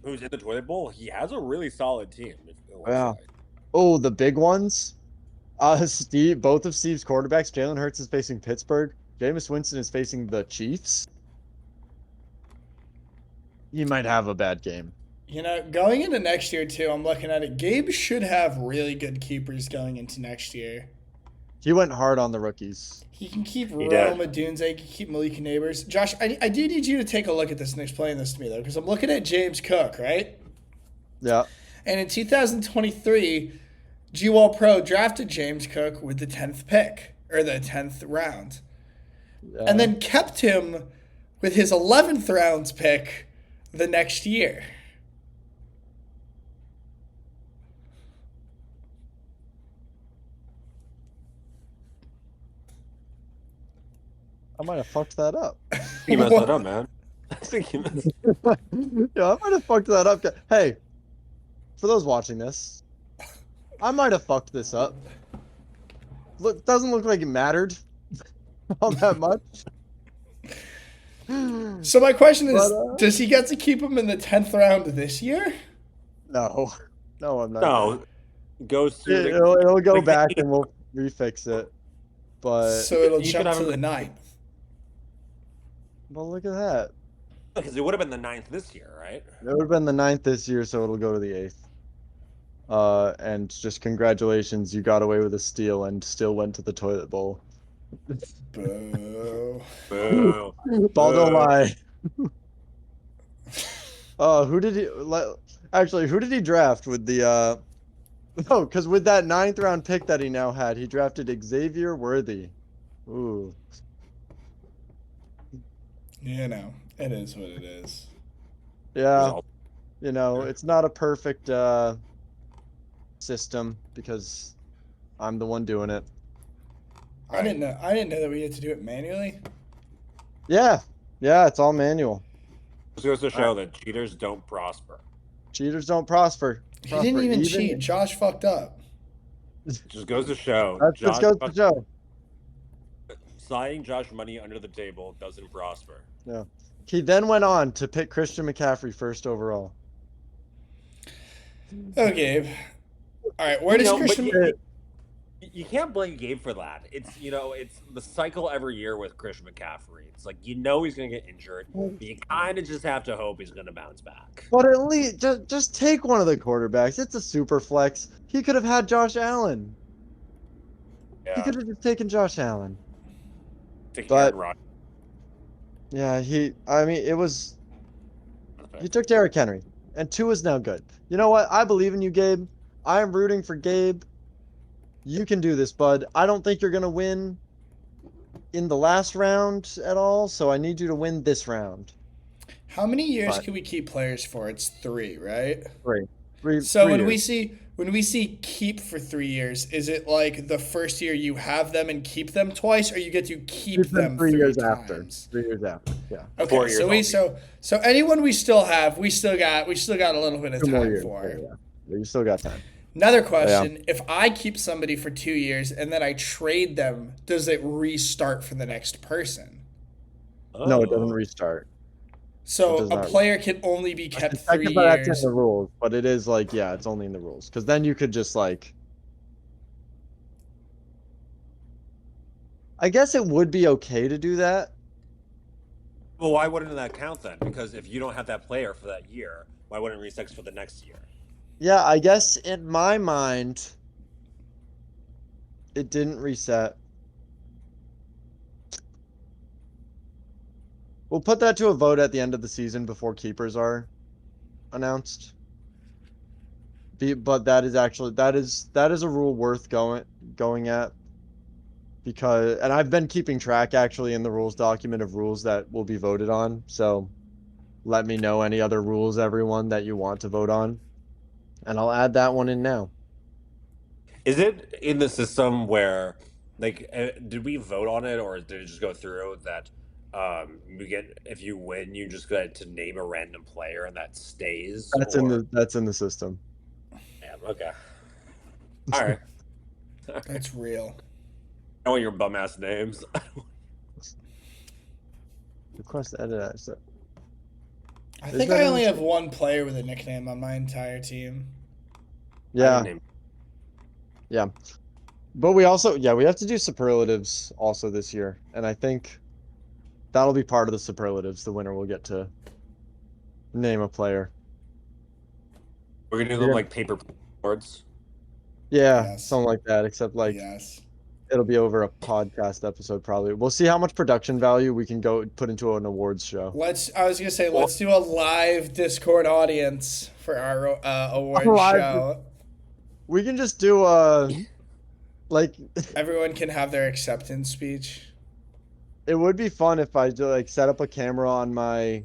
who's in the toilet bowl, he has a really solid team. Yeah. Oh, the big ones. Both of Steve's quarterbacks, Jalen Hurts is facing Pittsburgh. Jameis Winston is facing the Chiefs. He might have a bad game. Going into next year too, I'm looking at it. Gabe should have really good keepers going into next year. He went hard on the rookies. He can keep Roma Dunze, he can keep Malik Neighbors. Josh, I do need you to take a look at this and explain this to me, though, because I'm looking at James Cook, right? Yeah. And in 2023, G-Wall Pro drafted James Cook with the 10th pick, or the 10th round. Yeah. And then kept him with his 11th round pick the next year. I might have fucked that up. You messed that up, man. I think you messed Yeah, I might have fucked that up. Hey, for those watching this, I might have fucked this up. Doesn't look like it mattered all that much. So my question is, does he get to keep him in the 10th round this year? No, I'm not. No, goes through. It'll go back and we'll refix it. But so it'll jump to the 9th. Well, look at that. Because it would have been the 9th this year, right? It would have been the 9th this year, so it'll go to the 8th. And just congratulations, you got away with a steal and still went to the toilet bowl. Boo. Boo. Ball don't lie. Who did he draft with the because with that 9th round pick that he now had, he drafted Xavier Worthy. Ooh. It is what it is. Yeah. It's not a perfect system because I'm the one doing it. I didn't know that we had to do it manually. Yeah, it's all manual. This goes to show that cheaters don't prosper. Cheaters don't prosper. He didn't even cheat. Josh fucked up. Just goes to show. That just goes to show. Signing Josh money under the table doesn't prosper. Yeah. He then went on to pick Christian McCaffrey first overall. Okay. All right. Where does Christian? You can't blame Gabe for that. It's it's the cycle every year with Christian McCaffrey. It's like he's going to get injured, but you kind of just have to hope he's going to bounce back. But at least just take one of the quarterbacks. It's a super flex. He could have had Josh Allen. Yeah. He could have just taken Josh Allen. But yeah, it was. He took Derrick Henry, and Tua is now good. You know what? I believe in you, Gabe. I am rooting for Gabe. You can do this, bud. I don't think you're going to win in the last round at all, so I need you to win this round. How many years can we keep players for? It's 3, right? 3. So 3 when years. we see keep for 3 years, is it like the first year you have them and keep them twice, or you get to keep them 3 years times? after? 3 years after. Yeah. Okay, so anyone we still have, we still got a little bit of 2 more time years. for. Yeah. You still got time. Another question, if I keep somebody for 2 years and then I trade them, does it restart for the next person? No, it doesn't restart. So a player can only be kept 3 years. That's in the rules, but it is like, yeah, it's only in the rules. Because then you could just like... I guess it would be okay to do that. Well, why wouldn't that count then? Because if you don't have that player for that year, why wouldn't it reset for the next year? Yeah, I guess in my mind, it didn't reset. We'll put that to a vote at the end of the season before keepers are announced. But that is actually that is a rule worth going at, because and I've been keeping track actually in the rules document of rules that will be voted on. So let me know any other rules, everyone, that you want to vote on. And I'll add that one in now. Is it in the system where, like, did we vote on it, or did it just go through that if you win, you just get to name a random player and that stays? That's in the system. Yeah, okay. All right. That's real. I want your bum ass names. Request edit. I think I only have one player with a nickname on my entire team. Yeah. Yeah. But we also, we have to do superlatives also this year. And I think that'll be part of the superlatives. The winner will get to name a player. We're going to do them like paper boards. Yeah, Yes. something like that. Except like Yes. it'll be over a podcast episode probably. We'll see how much production value we can go put into an awards show. Let's do a live Discord audience for our award show. We can just do like Everyone can have their acceptance speech. it would be fun if I do like set up a camera on my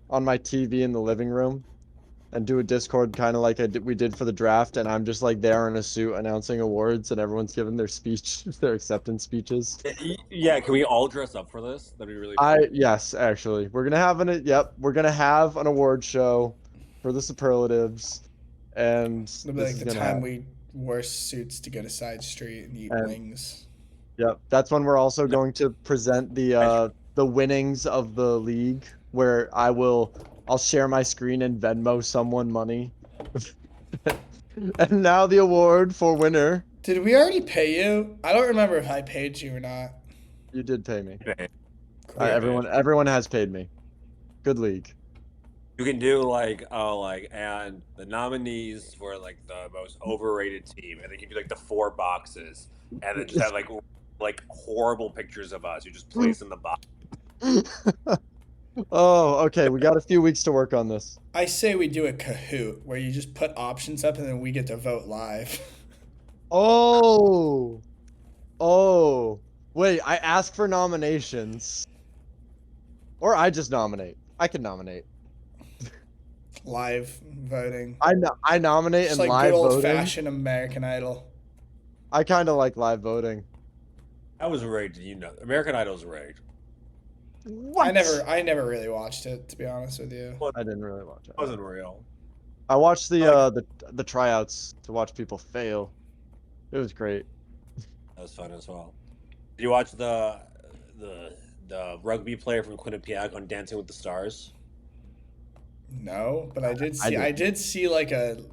TV in the living room and do a Discord kind of like we did for the draft, and I'm just like there in a suit announcing awards and everyone's giving their speech, their acceptance speeches. Yeah, can we all dress up for this? That'd be really cool. Yes, actually. We're gonna have an award show for the superlatives, and It'll be like the time we wore suits to go to Side Street and eat wings. Yep, that's when we're also going to present the winnings of the league, where I'll share my screen and Venmo someone money. And now the award for winner. Did we already pay you? I don't remember if I paid you or not. You did pay me. Cool. Everyone has paid me. Good league. You can do and the nominees for like the most overrated team, and then you can do like the 4 boxes, and then just have like horrible pictures of us. You just place in the box. Oh, okay. We got a few weeks to work on this. I say we do a Kahoot where you just put options up and then we get to vote live. Oh, wait. I ask for nominations, or I just nominate. I can nominate. Live voting. I nominate Just and like live good voting. old-fashioned American Idol. I kind of like live voting. That was rigged, American Idol's rigged. What? I never really watched it, to be honest with you. I didn't really watch it. It wasn't real. I watched the tryouts to watch people fail. It was great. That was fun as well. Did you watch the rugby player from Quinnipiac on Dancing with the Stars? No, but I did did. see like a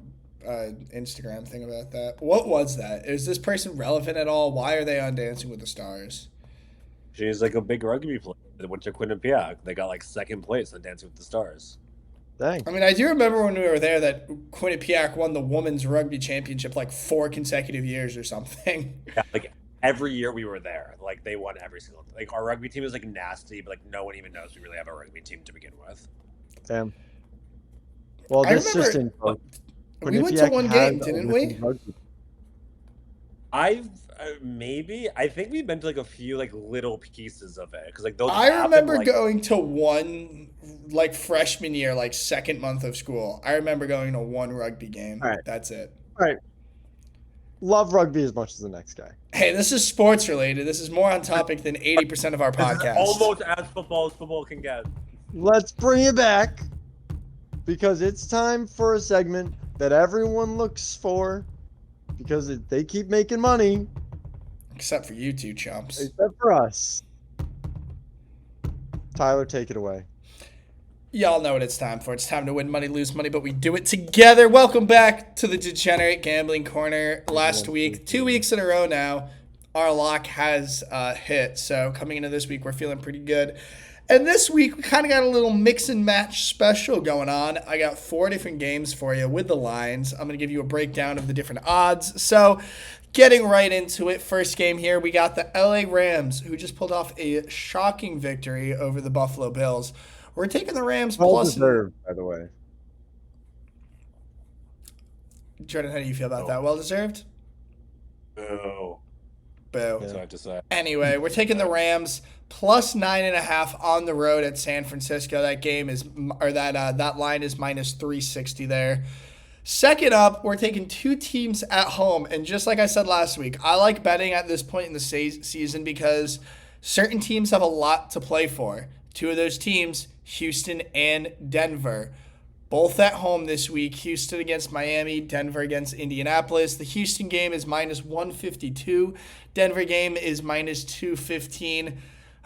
Instagram thing about that. What was that? Is this person relevant at all? Why are they on Dancing with the Stars? She's like a big rugby player that went to Quinnipiac. They got like second place on Dancing with the Stars. Dang. I mean, I do remember when we were there that Quinnipiac won the women's rugby championship like 4 consecutive years or something. Yeah, like every year we were there. Like they won every single. Like our rugby team is like nasty, but like no one even knows we really have a rugby team to begin with. Damn. Well, I this just info. We went to Quinnipiac one has game, a didn't women's we? rugby. I've maybe I think we've been to like a few like little pieces of it because like those. I happen, remember like, going to one like freshman year, like second month of school. I remember going to one rugby game. All right. That's it. All right. Love rugby as much as the next guy. Hey, this is sports related. This is more on topic than 80% of our This is podcast. almost as football can get. Let's bring it back because it's time for a segment that everyone looks for because they keep making money, Except for you two chumps. except for us. Tyler, take it away. Y'all know what it's time for. It's time to win money, lose money, but we do it together. Welcome back to the Degenerate Gambling Corner. Last week, 2 weeks in a row now, our lock has hit. So coming into this week, we're feeling pretty good. And this week, we kind of got a little mix and match special going on. I got 4 different games for you with the lines. I'm going to give you a breakdown of the different odds. So getting right into it, first game here, we got the LA Rams, who just pulled off a shocking victory over the Buffalo Bills. We're taking the Rams Well plus. deserved, by the way. Jordan, how do you feel about that? Well deserved? Boo. Boo. That's what I have to say. Anyway, we're taking the Rams plus 9.5 on the road at San Francisco. That game is, or that line is minus 360 there. Second up, we're taking 2 teams at home, and just like I said last week, I like betting at this point in the season because certain teams have a lot to play for. 2 of those teams, Houston and Denver. Both at home this week. Houston against Miami, Denver against Indianapolis. The Houston game is minus 152. Denver game is minus 215.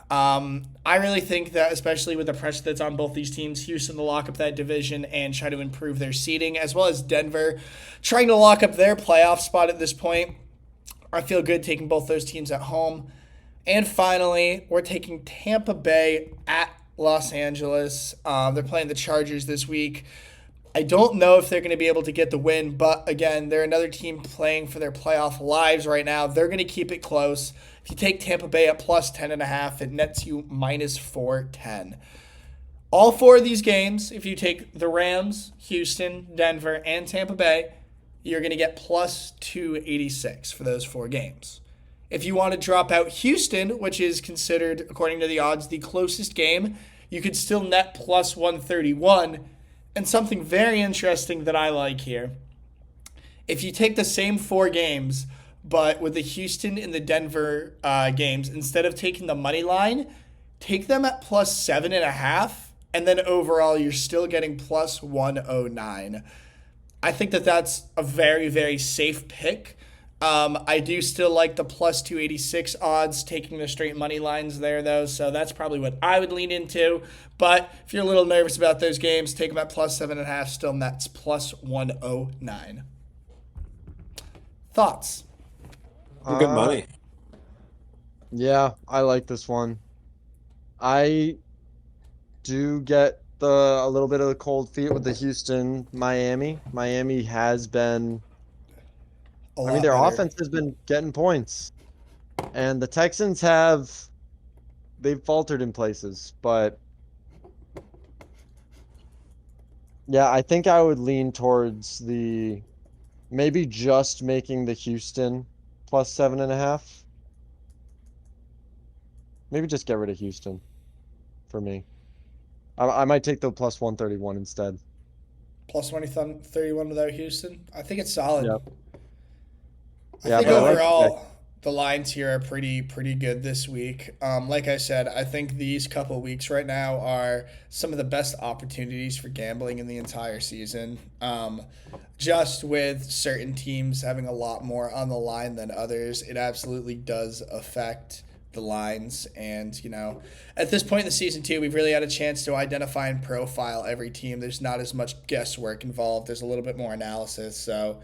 I really think that, especially with the pressure that's on both these teams, Houston to lock up that division and try to improve their seeding, as well as Denver trying to lock up their playoff spot at this point. I feel good taking both those teams at home. And finally, we're taking Tampa Bay at Los Angeles. They're playing the Chargers this week. I don't know if they're going to be able to get the win, but again, they're another team playing for their playoff lives right now. They're going to keep it close. If you take Tampa Bay at plus 10.5, it nets you minus 410. All 4 of these games, if you take the Rams, Houston, Denver, and Tampa Bay, you're going to get plus 286 for those 4 games. If you want to drop out Houston, which is considered, according to the odds, the closest game, you could still net plus 131. And something very interesting that I like here, if you take the same 4 games, but with the Houston and the Denver games, instead of taking the money line, take them at plus 7.5, and then overall you're still getting plus 109. I think that that's a very, very safe pick. I do still like the plus 286 odds, taking the straight money lines there, though, so that's probably what I would lean into. But if you're a little nervous about those games, take them at plus 7.5, still nets plus 109. Thoughts? Good money. Yeah, I like this one. I do get a little bit of the cold feet with the Houston Miami. Miami has been. I mean, their offense has been getting points, and the Texans they've faltered in places, but yeah, I think I would lean towards maybe just making the Houston plus 7.5. Maybe just get rid of Houston for me. I might take the plus 131 instead. Plus 131 without Houston? I think it's solid. Yep. I Yeah, think but I like overall, The lines here are pretty good this week. Like I said, I think these couple weeks right now are some of the best opportunities for gambling in the entire season. Just with certain teams having a lot more on the line than others, it absolutely does affect the lines. And at this point in the season too, we've really had a chance to identify and profile every team. There's not as much guesswork involved. There's a little bit more analysis. So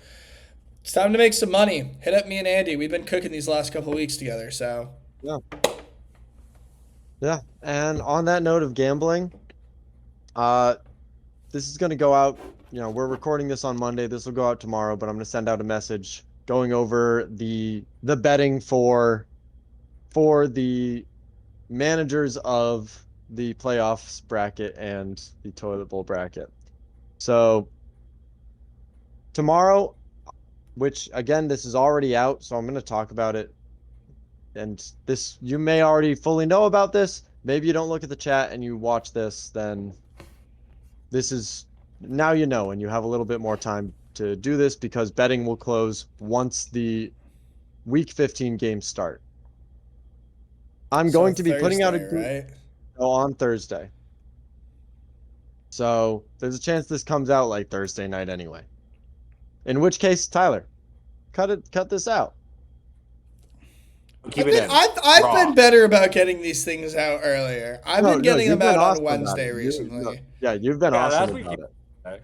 it's time to make some money. Hit up me and Andy. We've been cooking these last couple of weeks together, so. Yeah. And on that note of gambling, this is going to go out, we're recording this on Monday. This will go out tomorrow, but I'm going to send out a message going over the betting for the managers of the playoffs bracket and the toilet bowl bracket. So tomorrow, which again, this is already out, so I'm going to talk about it. And this, you may already fully know about this. Maybe you don't look at the chat and you watch this, then this is, now you know, and you have a little bit more time to do this because betting will close once the week 15 games start. I'm going to be putting out right? On Thursday. So there's a chance this comes out like Thursday night anyway. In which case, Tyler, cut this out. Keep it in. I've been better about getting these things out earlier. I've been getting them out on Wednesday recently. You've been awesome about it. Okay.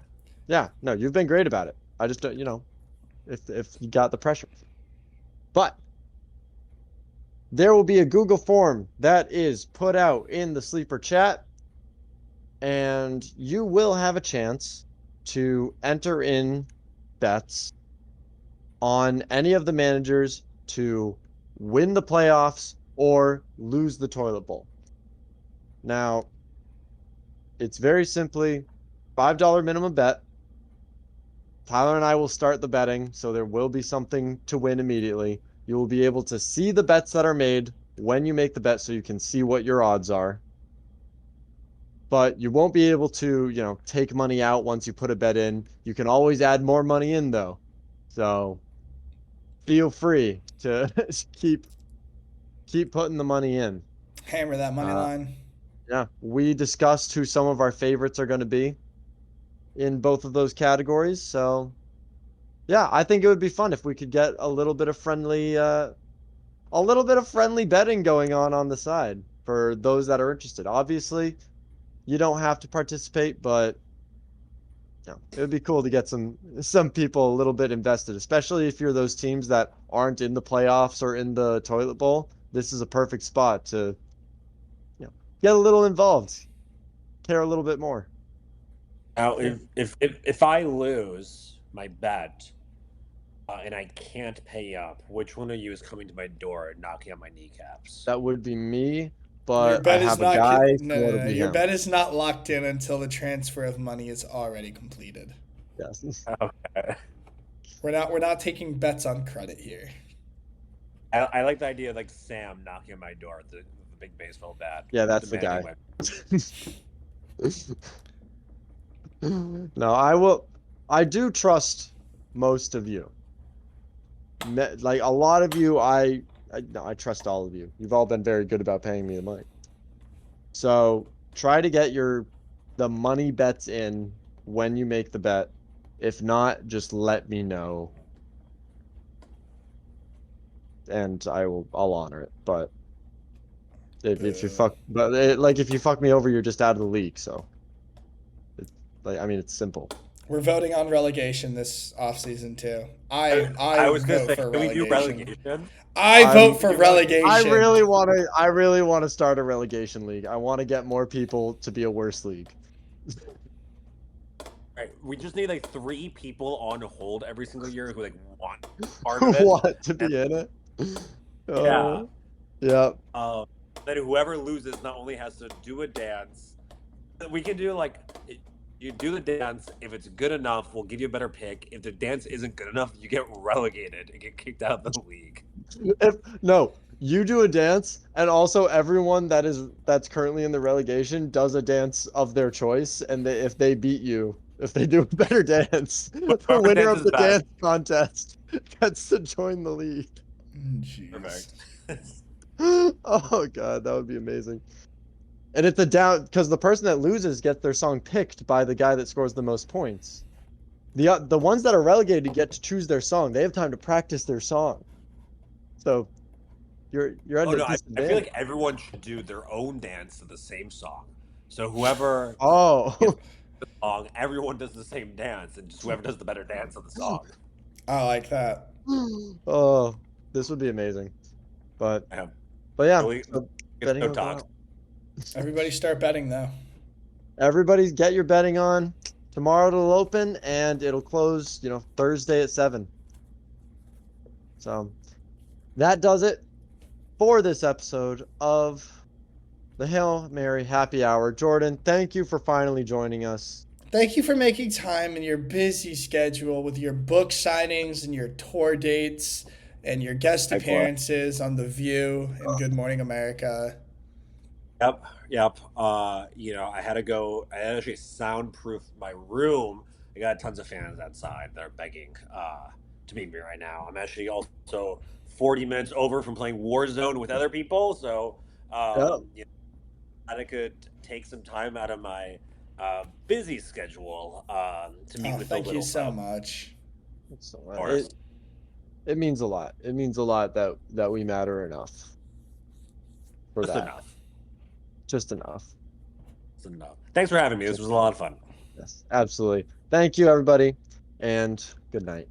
Yeah, no, you've been great about it. I just don't, if you got the pressure. But there will be a Google form that is put out in the Sleeper chat, and you will have a chance to enter in bets on any of the managers to win the playoffs or lose the toilet bowl. Now, it's very simply $5 minimum bet. Tyler and I will start the betting, so there will be something to win immediately. You will be able to see the bets that are made when you make the bet so you can see what your odds are. But you won't be able to, take money out once you put a bet in. You can always add more money in, though. So feel free to keep putting the money in. Hammer that money line. Yeah, we discussed who some of our favorites are going to be in both of those categories. So, yeah, I think it would be fun if we could get a little bit of friendly betting going on the side for those that are interested. Obviously, you don't have to participate, but it would be cool to get some people a little bit invested, especially if you're those teams that aren't in the playoffs or in the toilet bowl. This is a perfect spot to get a little involved, care a little bit more. Now, if I lose my bet and I can't pay up, which one of you is coming to my door and knocking on my kneecaps? That would be me. But I have a guy. No. Your bet is not locked in until the transfer of money is already completed. Yes. Okay. We're not taking bets on credit here. I like the idea of like Sam knocking on my door with the big baseball bat. Yeah, that's the guy. No, I do trust most of you. Like a lot of you, I trust all of you. You've all been very good about paying me the money. So try to get the money bets in when you make the bet. If not, just let me know, and I'll honor it. But if you fuck me over, you're just out of the league. So, it's simple. We're voting on relegation this offseason too. I was going to say, can we do relegation? I vote for relegation. I really want to start a relegation league. I want to get more people to be a worse league. Right, we just need like 3 people on hold every single year who want part of it. Want to be in it? Yeah. Yeah. Then whoever loses not only has to do a dance, we can do you do the dance. If it's good enough, we'll give you a better pick. If the dance isn't good enough, you get relegated and get kicked out of the league. You do a dance, and also everyone that's currently in the relegation does a dance of their choice, and if they beat you, if they do a better dance, the winner of the dance contest gets to join the league. Jeez. Perfect. Oh god, that would be amazing. And it's a down because the person that loses gets their song picked by the guy that scores the most points. The ones that are relegated get to choose their song. They have time to practice their song. So you're at Oh a no, I feel disadvantage. like everyone should do their own dance to the same song. So whoever Oh, the song, everyone does the same dance, and just whoever does the better dance of the song. I like that. oh, this would be amazing. But I have yeah, really so it's betting no will go talk. out. Everybody start betting though. Everybody get your betting on. Tomorrow it'll open and it'll close, Thursday at 7. So that does it for this episode of the Hail Mary Happy Hour. Jordan, thank you for finally joining us. Thank you for making time in your busy schedule with your book signings and your tour dates and your guest appearances on The View and Good Morning America. Yep. I had to go. I had to actually soundproof my room. I got tons of fans outside. They're begging to meet me right now. I'm actually also 40 minutes over from playing Warzone with other people, so I could take some time out of my busy schedule to meet with the Thank you little so folk. much. It means a lot. It means a lot that we matter enough for Just that. enough. Just enough. Just enough. Thanks for having me. This was a lot of fun. Yes, absolutely. Thank you, everybody, and good night.